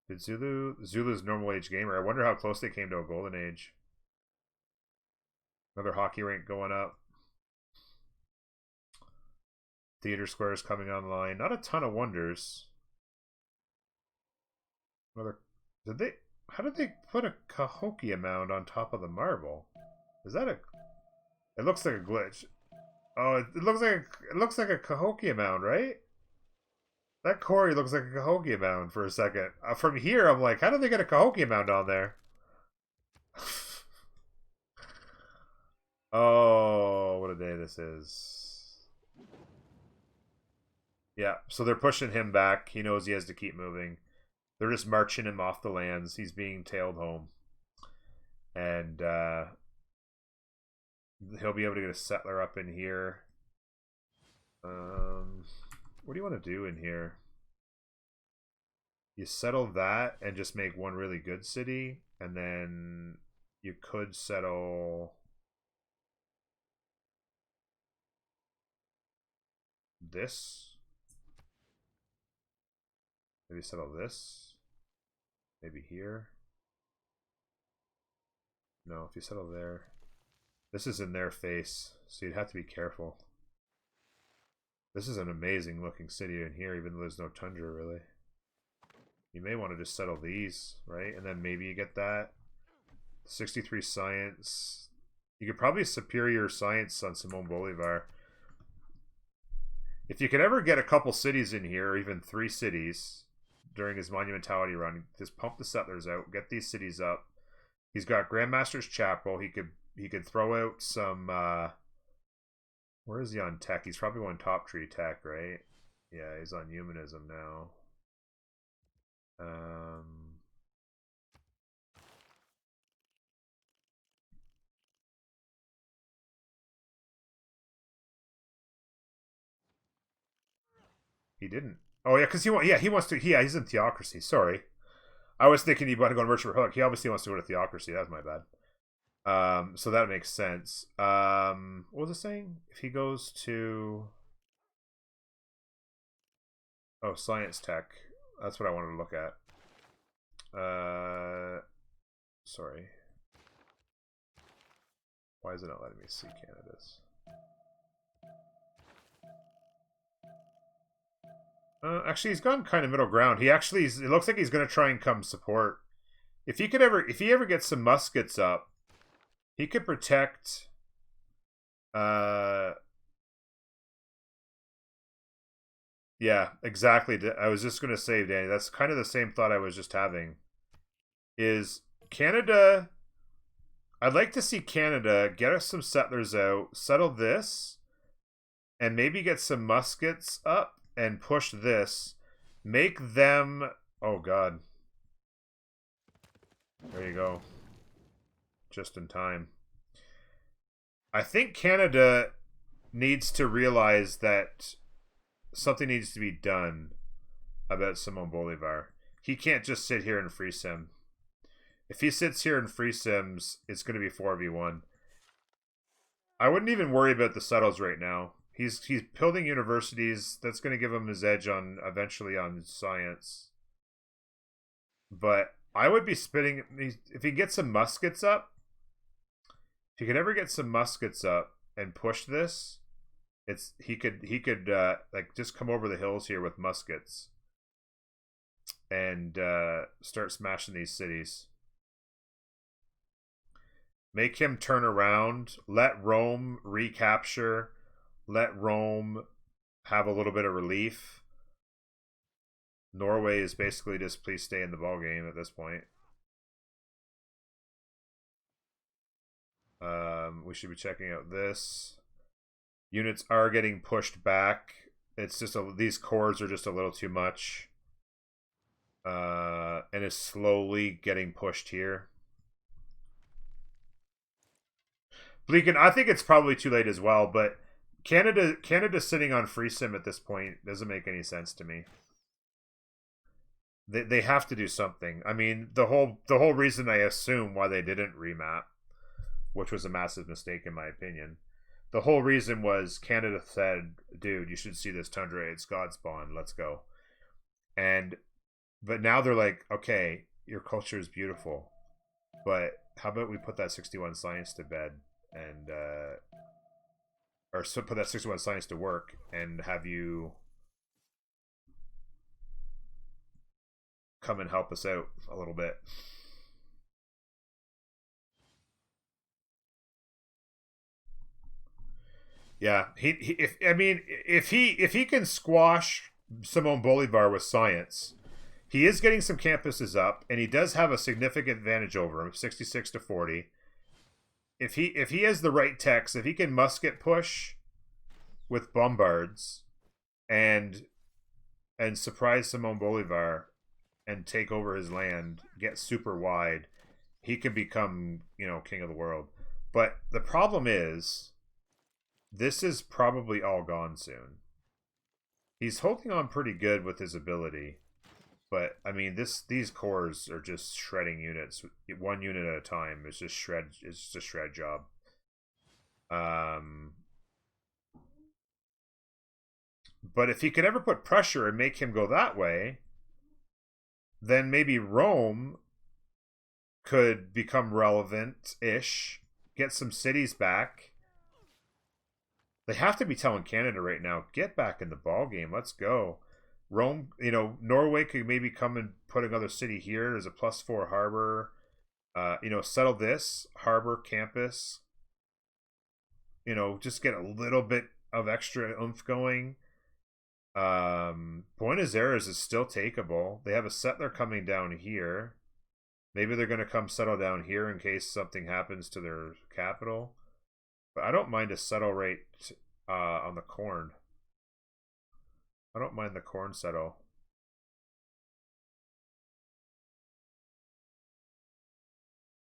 Did Zulu's normal age gamer. I wonder how close they came to a golden age. Another hockey rink going up. Theater squares coming online. Not a ton of wonders. Another. How did they put a Cahokia mound on top of the marble? Is that a? It looks like a glitch. Oh, it looks like a Cahokia mound, right? That quarry looks like a Cahokia mound for a second. From here, I'm like, how did they get a Cahokia mound on there? Oh, what a day this is. Yeah, so they're pushing him back. He knows he has to keep moving. They're just marching him off the lands. He's being tailed home. And he'll be able to get a settler up in here. What do you want to do in here? You settle that and just make one really good city, and then you could settle this. Maybe settle this. Maybe here. No, if you settle there. This is in their face, so you'd have to be careful. This is an amazing looking city in here, even though there's no tundra really. You may want to just settle these, right? And then maybe you get that. 63 science. You could probably superior science on Simon Bolivar. If you could ever get a couple cities in here, or even 3 cities, during his monumentality run, just pump the settlers out, get these cities up. He's got Grandmaster's Chapel. He could throw out some where is he on tech? He's probably going top tree tech, right? Yeah, he's on humanism now. He didn't. Oh yeah, because he wants to. Yeah, he's in theocracy. Sorry, I was thinking he'd want to go to Merchant Hook. He obviously wants to go to theocracy. That's my bad. So that makes sense. What was it saying? If he goes to science tech, that's what I wanted to look at. Sorry. Why is it not letting me see Canada's? Actually, he's gone kind of middle ground. He actually, it looks like he's going to try and come support. If he ever gets some muskets up, he could protect. Yeah, exactly. I was just going to say, Danny, that's kind of the same thought I was just having. Is Canada... I'd like to see Canada get us some settlers out, settle this, and maybe get some muskets up and push this. Make them... Oh, God. There you go. Just in time. I think Canada needs to realize that something needs to be done about Simon Bolivar. He can't just sit here and free sim. If he sits here and free sims, it's going to be 4v1. I wouldn't even worry about the settles right now. He's building universities. That's going to give him his edge on eventually on science. But I would be spitting if he gets some muskets up. If he could ever get some muskets up and push this, he could like just come over the hills here with muskets and start smashing these cities. Make him turn around. Let Rome recapture. Let Rome have a little bit of relief. Norway is basically just please stay in the ball game at this point. We should be checking out this. Units are getting pushed back. It's just these cores are just a little too much. And it's slowly getting pushed here. Bleakin, I think it's probably too late as well, but Canada sitting on free sim at this point doesn't make any sense to me. They have to do something. I mean, the whole reason I assume why they didn't remap, which was a massive mistake in my opinion. The whole reason was Canada said, "Dude, you should see this tundra. It's God spawn. Let's go." But now they're like, "Okay, your culture is beautiful, but how about we put that 61 science to bed and or put that 61 science to work and have you come and help us out a little bit." Yeah, if he can squash Simon Bolivar with science, he is getting some campuses up, and he does have a significant advantage over him, 66 to 40. if he has the right techs, if he can musket push with bombards and surprise Simon Bolivar and take over his land, get super wide, he can become, king of the world. But the problem is, this is probably all gone soon. He's holding on pretty good with his ability, but I mean, these cores are just shredding units, one unit at a time. It's just shred. It's just a shred job. But if he could ever put pressure and make him go that way, then maybe Rome could become relevant-ish, get some cities back. They have to be telling Canada right now, get back in the ball game. Let's go. Rome, Norway could maybe come and put another city here. There's a +4 harbor. Settle this harbor campus. Just get a little bit of extra oomph going. Buenos Aires is still takeable. They have a settler coming down here. Maybe they're going to come settle down here in case something happens to their capital. But I don't mind a settle rate on the corn. I don't mind the corn settle.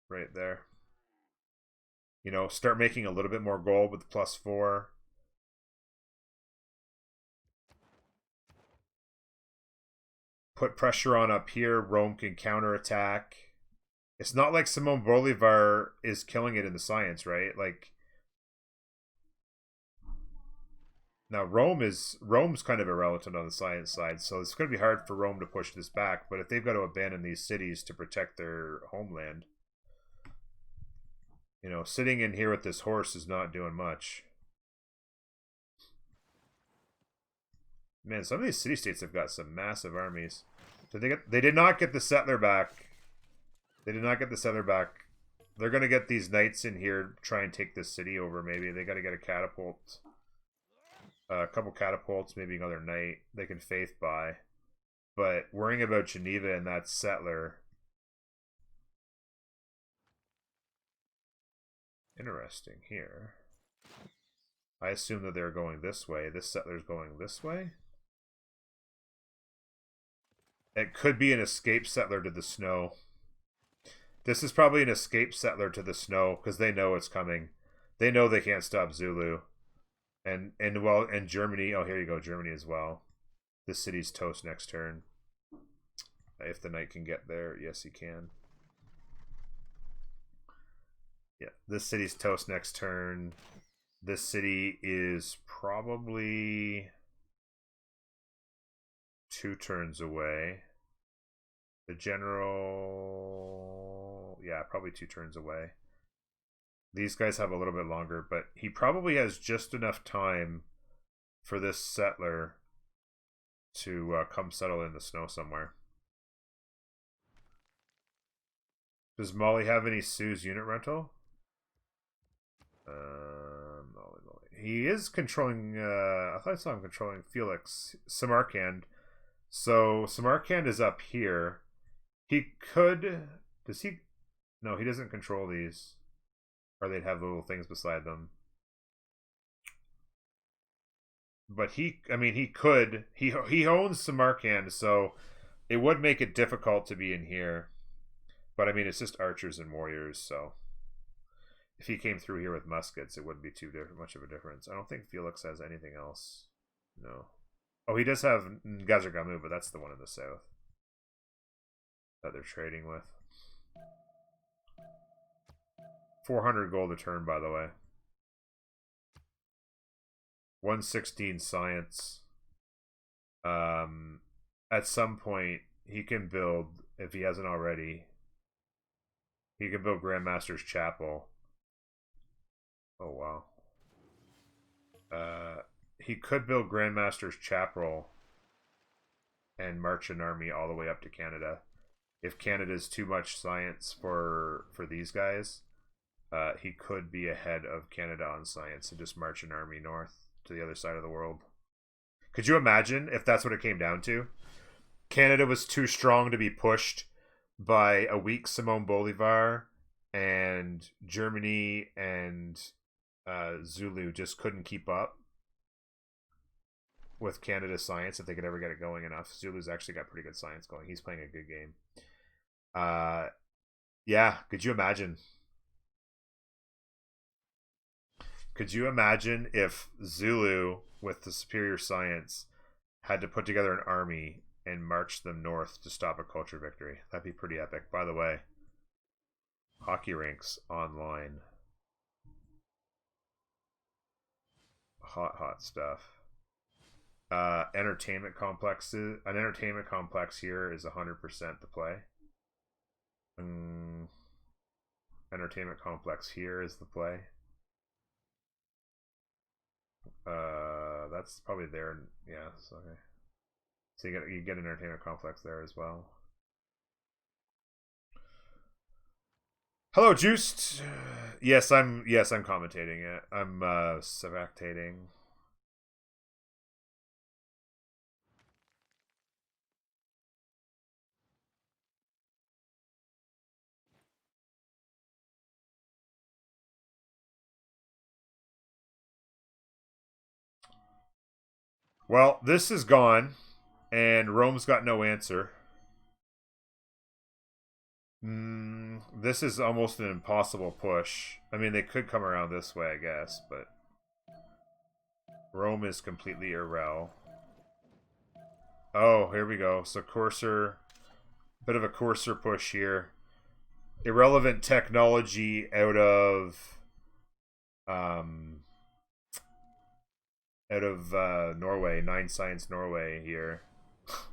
Right there. Start making a little bit more gold with +4. Put pressure on up here. Rome can counterattack. It's not like Simon Bolivar is killing it in the science, right? Like, now Rome's kind of irrelevant on the science side, so it's going to be hard for Rome to push this back. But if they've got to abandon these cities to protect their homeland, sitting in here with this horse is not doing much. Man, some of these city-states have got some massive armies. They did not get the settler back. They did not get the settler back. They're going to get these knights in here, try and take this city over, maybe. They got to get a catapult. A couple catapults, maybe another knight. They can faith by. But worrying about Geneva and that settler... Interesting here. I assume that they're going this way. This settler's going this way? It could be an escape settler to the snow. This is probably an escape settler to the snow because they know it's coming. They know they can't stop Zulu. And Germany. Oh, here you go, Germany as well. This city's toast next turn. If the knight can get there, yes, he can. Yeah, this city's toast next turn. This city is probably 2 turns away. The general... Yeah, probably 2 turns away. These guys have a little bit longer, but he probably has just enough time for this settler to come settle in the snow somewhere. Does Molly have any Sue's unit rental? He is controlling... I thought I saw him controlling Felix. Samarkand. So Samarkand is up here. He could... Does he... No, he doesn't control these. Or they'd have little things beside them. But he could. He owns Samarkand, so it would make it difficult to be in here. But I mean, it's just archers and warriors, so... If he came through here with muskets, it wouldn't be too much of a difference. I don't think Felix has anything else. No. Oh, he does have Gazargamu, but that's the one in the south that they're trading with. 400 gold a turn, by the way. 116 science. At some point, he can build, if he hasn't already, he can build Grandmaster's Chapel. Oh, wow. He could build Grandmaster's Chapel and march an army all the way up to Canada. If Canada's too much science for these guys, he could be ahead of Canada on science and just march an army north to the other side of the world. Could you imagine if that's what it came down to? Canada was too strong to be pushed by a weak Simon Bolivar and Germany and Zulu just couldn't keep up with Canada's science if they could ever get it going enough. Zulu's actually got pretty good science going. He's playing a good game. Yeah, could you imagine? Could you imagine if Zulu, with the superior science, had to put together an army and march them north to stop a culture victory? That'd be pretty epic. By the way, hockey rinks online. Hot stuff. Entertainment complexes. An entertainment complex here is 100% the play. Entertainment complex here is the play. That's probably there. Yeah. So, okay. So you get an entertainment complex there as well. Hello, Juiced. Yes, I'm commentating it. I'm spectating. Well, this is gone, and Rome's got no answer. This is almost an impossible push. I mean, they could come around this way, I guess, but Rome is completely irrel. Oh, here we go. So Courser, bit of a Courser push here. Irrelevant technology out of Norway. 9 Science Norway here.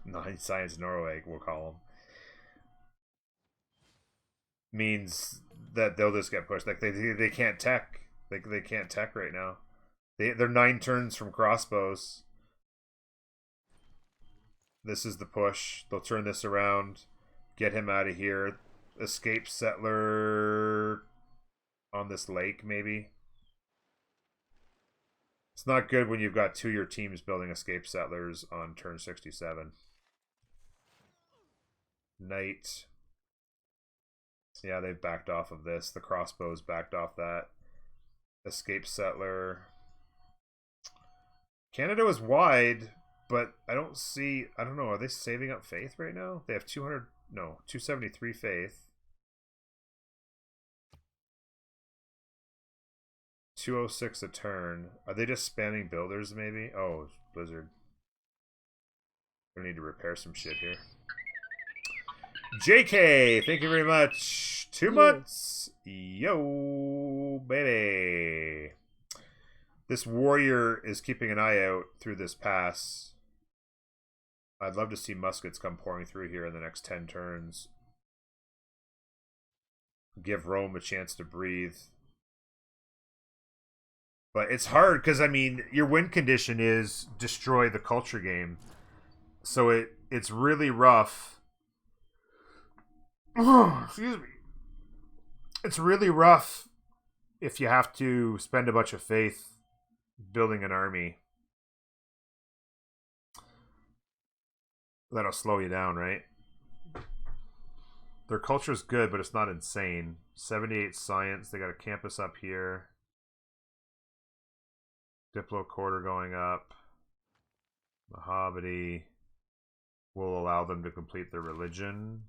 9 Science Norway, we'll call them. Means that they'll just get pushed. Like they can't tech. They can't tech right now. They're 9 turns from crossbows. This is the push. They'll turn this around, get him out of here. Escape settler on this lake, maybe. It's not good when you've got 2 of your teams building escape settlers on turn 67. Knight. Yeah, they've backed off of this. The crossbows backed off that. Escape settler. Canada was wide, but I don't know, are they saving up faith right now? They have 273 faith. 206 a turn. Are they just spamming builders maybe? Oh, Blizzard. We need to repair some shit here. JK, thank you very much. 2 months. Yo, baby. This warrior is keeping an eye out through this pass. I'd love to see muskets come pouring through here in the next 10 turns. Give Rome a chance to breathe. But it's hard because, I mean, your win condition is destroy the culture game. So it's really rough. Excuse me. It's really rough if you have to spend a bunch of faith building an army. That'll slow you down, right? Their culture's good, but it's not insane. 78 science. They got a campus up here. Diplo quarter going up. Mohabity will allow them to complete their religion.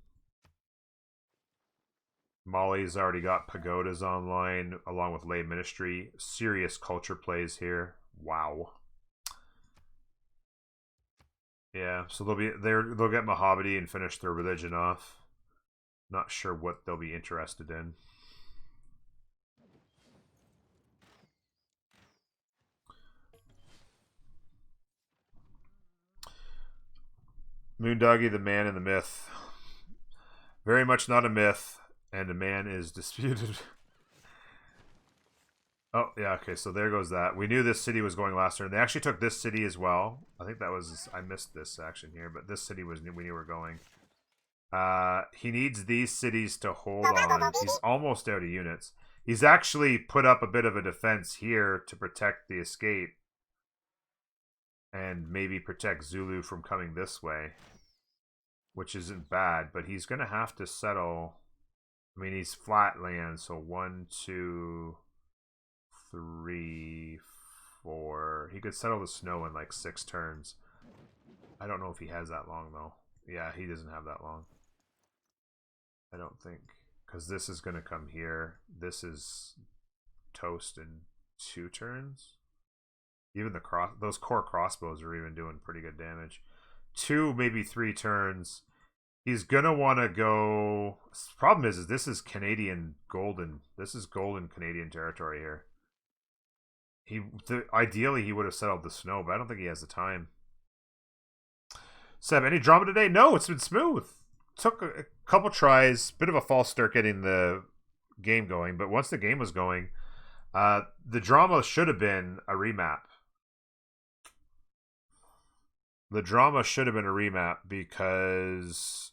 Mali's already got pagodas online, along with lay ministry. Serious culture plays here. Wow. Yeah, so they'll get Mohabity and finish their religion off. Not sure what they'll be interested in. Moondoggy, the man and the myth. Very much not a myth, and a man is disputed. Oh, yeah, okay, so there goes that. We knew this city was going last turn. They actually took this city as well. I think that was... I missed this action here, but this city was... We knew we were going. He needs these cities to hold on. He's almost out of units. He's actually put up a bit of a defense here to protect the escape. And maybe protect Zulu from coming this way. Which isn't bad, but he's going to have to settle I mean, he's flat land, so 1, 2, 3, 4. He could settle the snow in like 6 turns. I don't know if he has that long, though. Yeah, he doesn't have that long. I don't think. Because this is going to come here. This is toast in 2 turns. Even those core crossbows are even doing pretty good damage. 2, maybe 3 turns. He's gonna want to go. The problem is this is Canadian golden. This is golden Canadian territory here. Ideally he would have settled the snow, but I don't think he has the time. Seb, any drama today? No, it's been smooth. Took a couple tries, bit of a false start getting the game going, but once the game was going, the drama should have been a remap. The drama should have been a remap because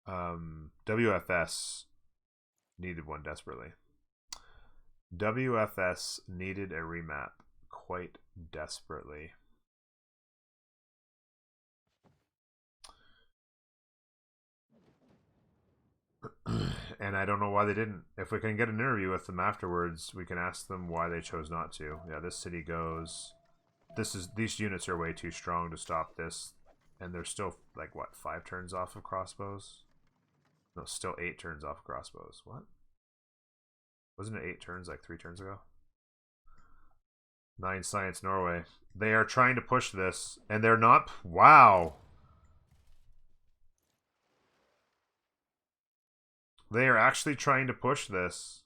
WFS needed one desperately. WFS needed a remap quite desperately. And I don't know why they didn't. If we can get an interview with them afterwards, we can ask them why they chose not to. Yeah, this city goes. These units are way too strong to stop this, and they're still like what, 5 turns off of crossbows? No, still 8 turns off of crossbows. What? Wasn't it 8 turns like 3 turns ago? 9 Science Norway. They are trying to push this, and they're not. Wow. They are actually trying to push this.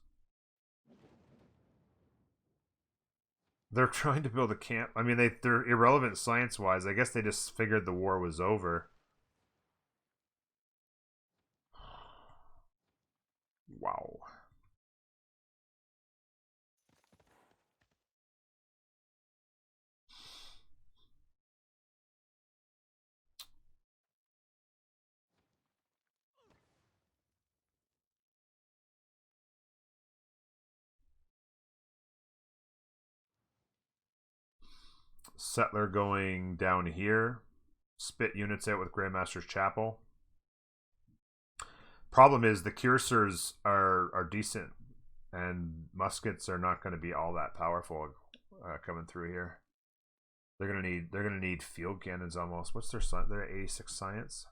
They're trying to build a camp. I mean, they're irrelevant science-wise. I guess they just figured the war was over. Wow. Settler going down here. Spit units out with Grandmaster's Chapel. Problem is the cursors are decent, and muskets are not going to be all that powerful coming through here. They're gonna need field cannons almost. What's they're at 86 science.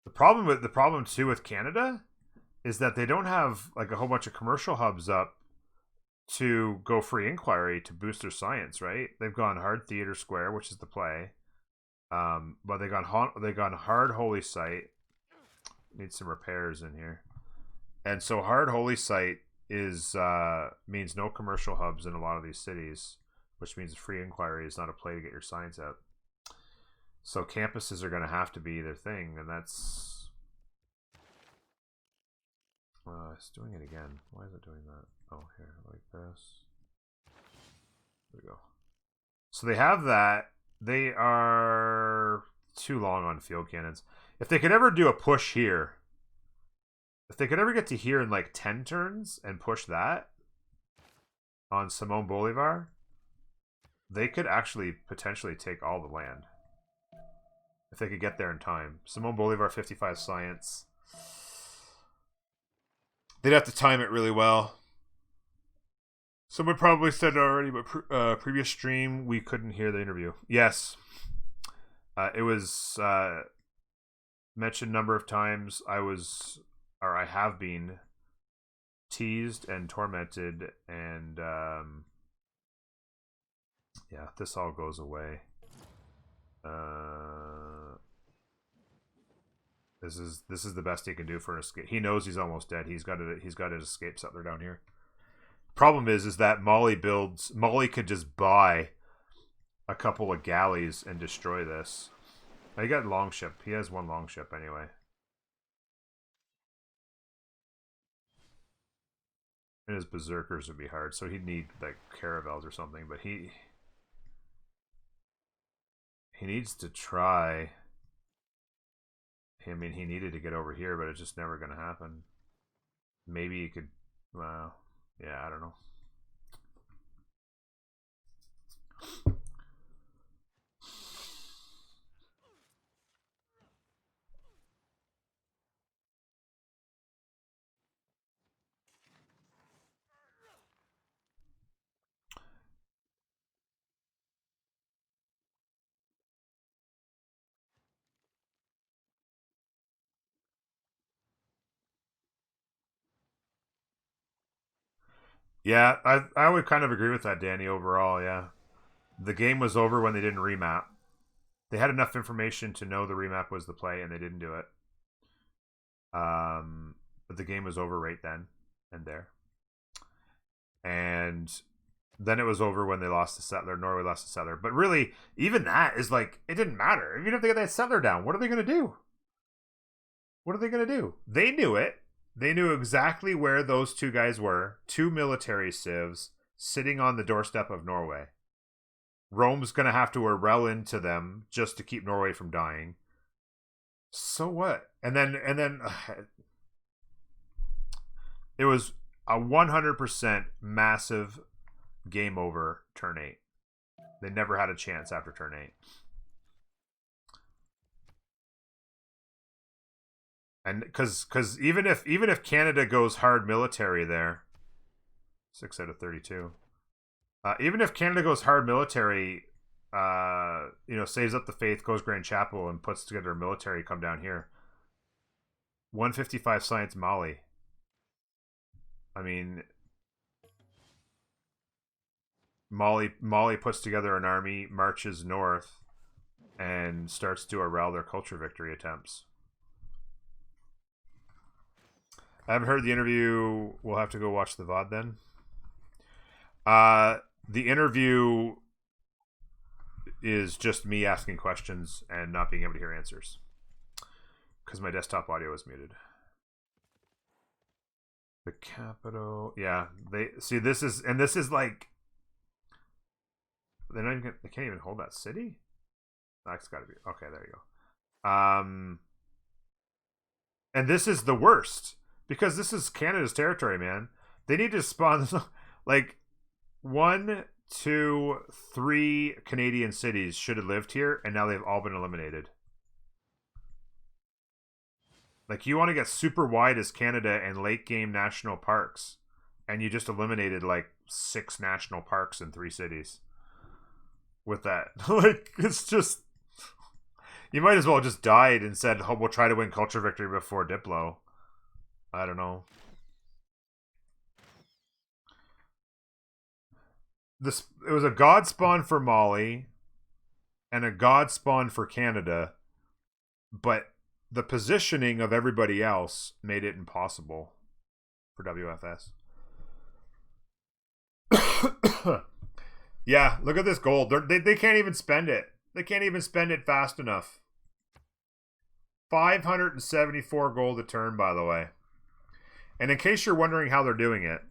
The problem too with Canada is that they don't have like a whole bunch of commercial hubs up to go free inquiry to boost their science, right? They've gone hard theater square, which is the play. But they gone hard holy site. Need some repairs in here. And so hard holy site is means no commercial hubs in a lot of these cities, which means free inquiry is not a play to get your science out. So campuses are going to have to be their thing, and that's it's doing it again. Why is it doing that? Oh, here, like this. There we go. So they have that. They are too long on field cannons. If they could ever do a push here, if they could ever get to here in like 10 turns and push that on Simon Bolivar, they could actually potentially take all the land. If they could get there in time. Simon Bolivar, 55 science. They'd have to time it really well. Someone probably said it already, but previous stream, we couldn't hear the interview. Yes. It was mentioned a number of times. I have been teased and tormented, and yeah, this all goes away. This is the best he can do for an escape. He knows he's almost dead. He's got his escape settler down here. Problem is that Molly could just buy a couple of galleys and destroy this. He got longship. He has one longship anyway. And his berserkers would be hard, so he'd need like caravels or something, but he needs to try. I mean, he needed to get over here, but it's just never going to happen. Maybe he could, well, yeah, I don't know. Yeah, I would kind of agree with that, Danny. Overall, yeah, the game was over when they didn't remap. They had enough information to know the remap was the play, and they didn't do it. But the game was over right then and there. And then it was over when they lost the settler. Norway lost the settler. But really, even that is like, it didn't matter. Even if they get that settler down, what are they going to do? What are they going to do? They knew it. They knew exactly where those two guys were. Two military civs sitting on the doorstep of Norway. Rome's going to have to Arel into them just to keep Norway from dying. So what? And then it was a 100% massive game over turn 8. They never had a chance after turn 8. And because even if Canada goes hard military there, 6 out of 32. Even if Canada goes hard military, saves up the faith, goes Grand Chapel, and puts together a military, come down here. 155 science Mali. I mean, Mali puts together an army, marches north, and starts to Arel their culture victory attempts. I haven't heard the interview. We'll have to go watch the VOD then. The interview is just me asking questions and not being able to hear answers because my desktop audio is muted. The capital, yeah. They see this is like they're not even, they can't even hold that city. That's got to be okay. There you go. And this is the worst because this is Canada's territory, man. They need to spawn like 1, 2, 3 Canadian cities should have lived here, and now they've all been eliminated. Like, you want to get super wide as Canada and late game national parks, and you just eliminated like 6 national parks in 3 cities with that. Like, it's just, you might as well just died and said, oh, we'll try to win culture victory before Diplo. I don't know. It was a god spawn for Mali and a god spawn for Canada, but the positioning of everybody else made it impossible for WFS. Yeah, look at this gold. They can't even spend it. They can't even spend it fast enough. 574 gold a turn, by the way. And in case you're wondering how they're doing it,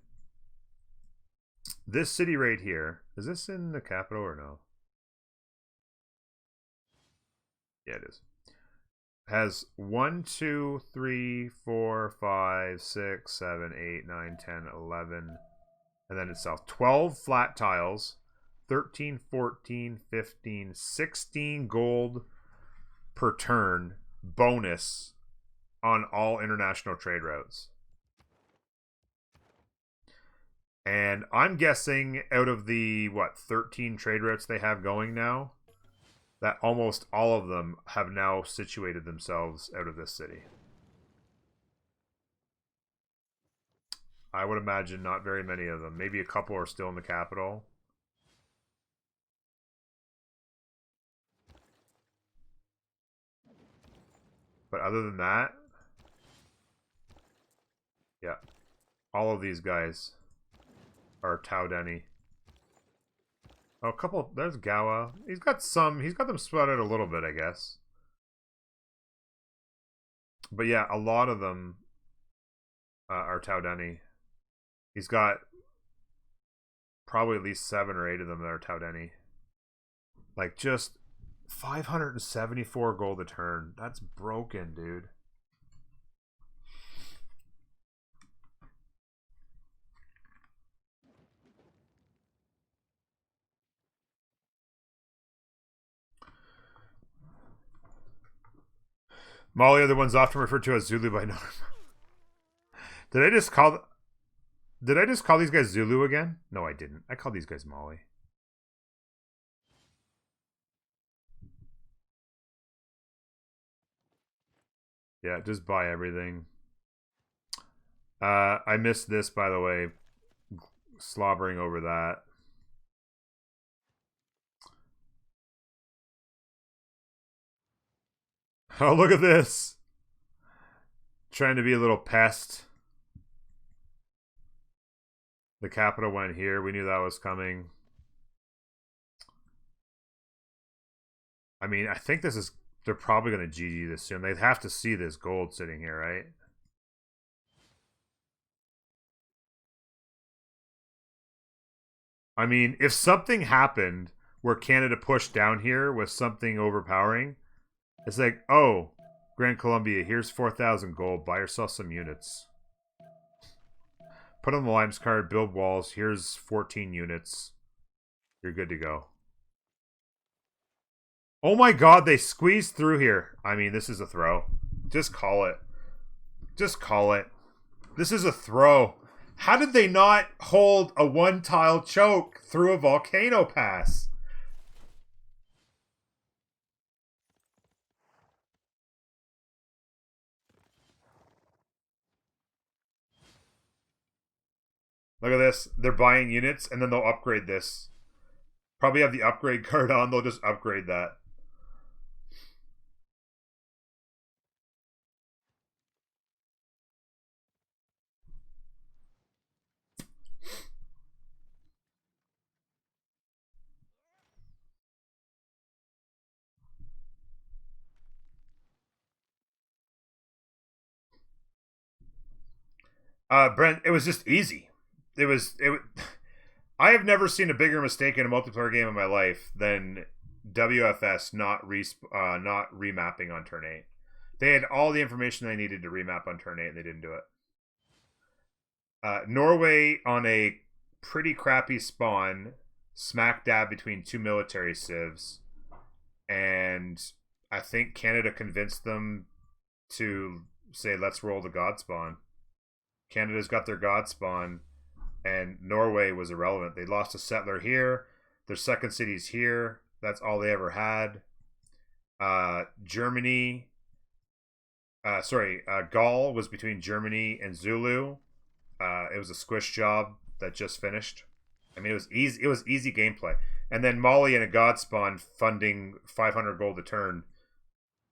this city right here, is this in the capital or no? Yeah, it is. Has 1, 2, 3, 4, 5, 6, 7, 8, 9, 10, 11, and then itself 12 flat tiles, 13, 14, 15, 16 gold per turn bonus on all international trade routes. And I'm guessing out of the 13 trade routes they have going now, that almost all of them have now situated themselves out of this city. I would imagine not very many of them. Maybe a couple are still in the capital. But other than that, yeah, all of these guys are Tau Denny. Oh, a couple. There's Gawa. He's got them spread out a little bit, I guess. But yeah, a lot of them are Tau Denny. He's got probably at least 7 or 8 of them that are Tau Denny. Like, just 574 gold a turn. That's broken, dude. Mali are the ones often referred to as Zulu by Norm. Did I just call these guys Zulu again? No, I didn't. I called these guys Mali. Yeah, just buy everything. I missed this, by the way. slobbering over that. Oh, look at this. Trying to be a little pest. The capital went here. We knew that was coming. I mean, I think this is... They're probably going to GG this soon. They'd have to see this gold sitting here, right? I mean, if something happened where Canada pushed down here with something overpowering, it's like, oh, Grand Columbia, here's 4,000 gold. Buy yourself some units. Put on the Limes card, build walls. Here's 14 units. You're good to go. Oh my god, they squeezed through here. I mean, this is a throw. Just call it. Just call it. This is a throw. How did they not hold a one-tile choke through a volcano pass? Look at this. They're buying units, and then they'll upgrade this. Probably have the upgrade card on. They'll just upgrade that. Brent, it was just easy. It was. I have never seen a bigger mistake in a multiplayer game in my life than WFS not remapping on turn 8. They had all the information they needed to remap on turn 8, and they didn't do it. Norway on a pretty crappy spawn, smack dab between two military civs, and I think Canada convinced them to say, let's roll the God spawn. Canada's got their God spawn, and Norway was irrelevant. They lost a settler here. Their second city's here. That's all they ever had. Germany... Gaul was between Germany and Zulu. It was a squish job that just finished. I mean, it was easy. It was easy gameplay. And then Mali and a God spawn funding 500 gold a turn.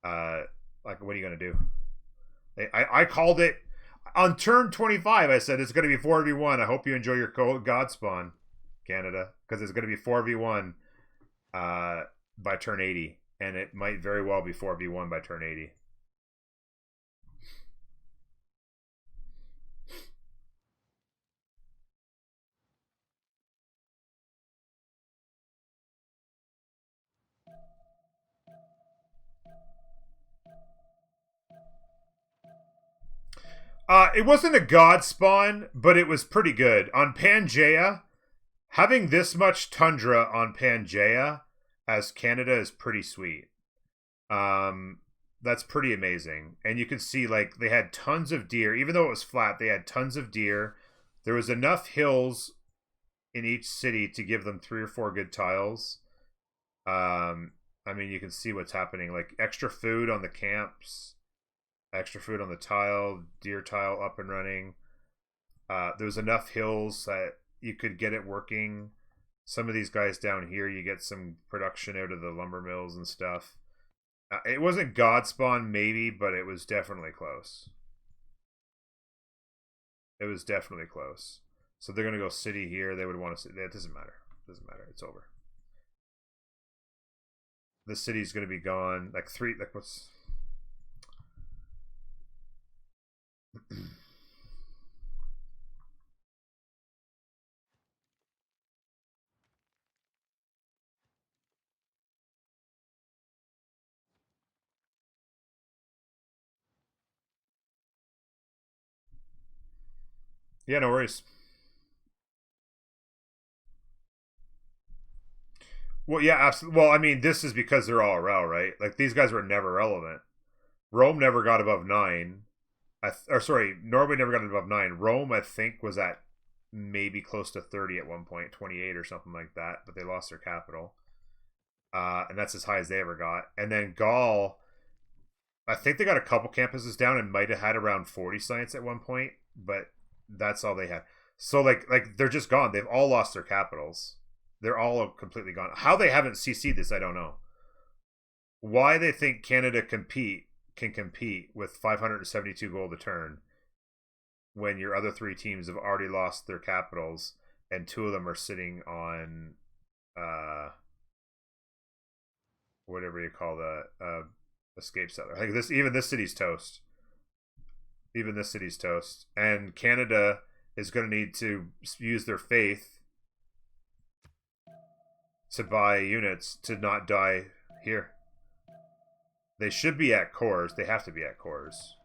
Like, what are you gonna do? I called it on turn 25. I said it's gonna be 4v1. I hope you enjoy your God spawn, Canada, because it's gonna be 4v1 by turn 80, and it might very well be 4v1 by turn 80. It wasn't a God spawn, but it was pretty good. On Pangaea, having this much tundra on Pangaea as Canada is pretty sweet. That's pretty amazing. And you can see, like, they had tons of deer. Even though it was flat, they had tons of deer. There was enough hills in each city to give them 3 or 4 good tiles. I mean, you can see what's happening. Like, extra food on the camps. Extra food on the tile, deer tile up and running. There was enough hills that you could get it working. Some of these guys down here, you get some production out of the lumber mills and stuff. It wasn't God spawn, maybe, but it was definitely close. It was definitely close. So they're going to go city here. They would want to see. It doesn't matter. It doesn't matter. It's over. The city's going to be gone. Like, what's... Yeah, no worries. Well, yeah, absolutely. Well, I mean, this is because they're all REL, right? Like, these guys were never relevant. Rome never got above 9. Norway never got above 9. Rome, I think, was at maybe close to 30 at one point, 28 or something like that, but they lost their capital. And that's as high as they ever got. And then Gaul, I think they got a couple campuses down and might have had around 40 science at one point, but that's all they had. So like they're just gone. They've all lost their capitals. They're all completely gone. How they haven't CC'd this, I don't know. Why they think Canada can compete with 572 gold a turn when your other three teams have already lost their capitals and two of them are sitting on whatever you call the escape settler. Like this, even this city's toast. Even this city's toast. And Canada is going to need to use their faith to buy units to not die here. They should be at cores. They have to be at cores.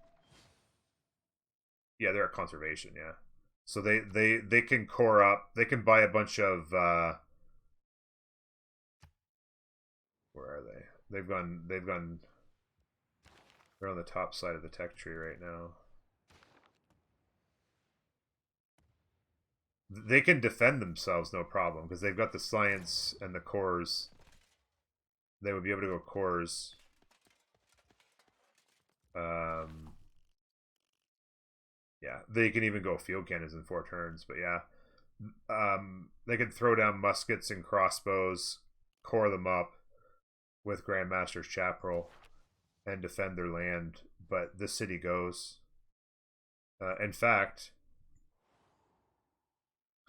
Yeah, they're at conservation, yeah. So they can core up. They can buy a bunch of where are they? They're on the top side of the tech tree right now. They can defend themselves no problem because they've got the science and the cores. They would be able to go cores. Yeah, they can even go field cannons in 4 turns, but yeah. They can throw down muskets and crossbows, core them up with Grandmaster's Chaparral, and defend their land, but this city goes. In fact,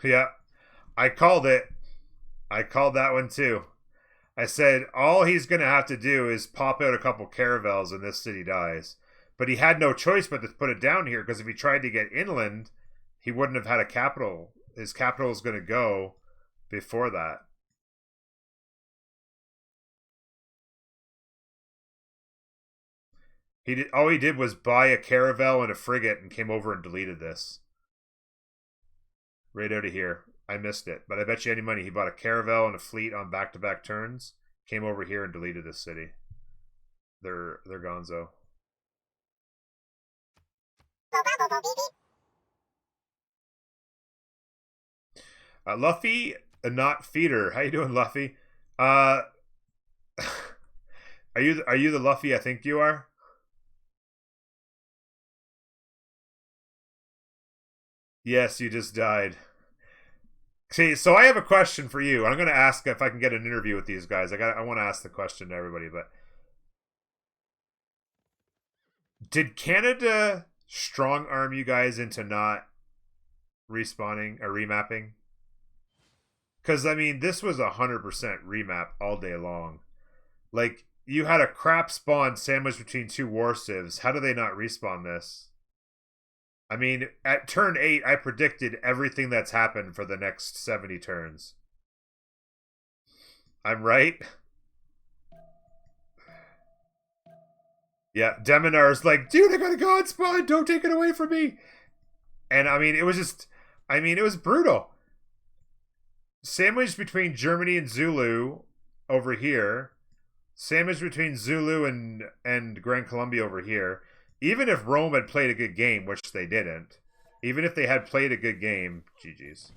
yeah, I called it. I called that one too. I said all he's going to have to do is pop out a couple caravels and this city dies. But he had no choice but to put it down here because if he tried to get inland, he wouldn't have had a capital. His capital is going to go before that. All he did was buy a caravel and a frigate and came over and deleted this. Right out of here. I missed it, but I bet you any money he bought a caravel and a fleet on back-to-back turns, came over here and deleted this city. They're gonzo. Luffy, not feeder. How you doing, Luffy? Are you the Luffy I think you are? Yes, you just died. See, so I have a question for you. I'm going to ask if I can get an interview with these guys. I want to ask the question to everybody, but did Canada strong arm you guys into not respawning or remapping? Because I mean, this was 100% remap all day long. Like you had a crap spawn sandwiched between 2 war civs. How do they not respawn this? I mean, at turn 8, I predicted everything that's happened for the next 70 turns. I'm right? Yeah, Deminar's like, dude, I got a god spawn, don't take it away from me. And I mean, it was just, it was brutal. Sandwiched between Germany and Zulu over here. Sandwiched between Zulu and Gran Colombia over here. Even if Rome had played a good game, which they didn't, even if they had played a good game, GG's.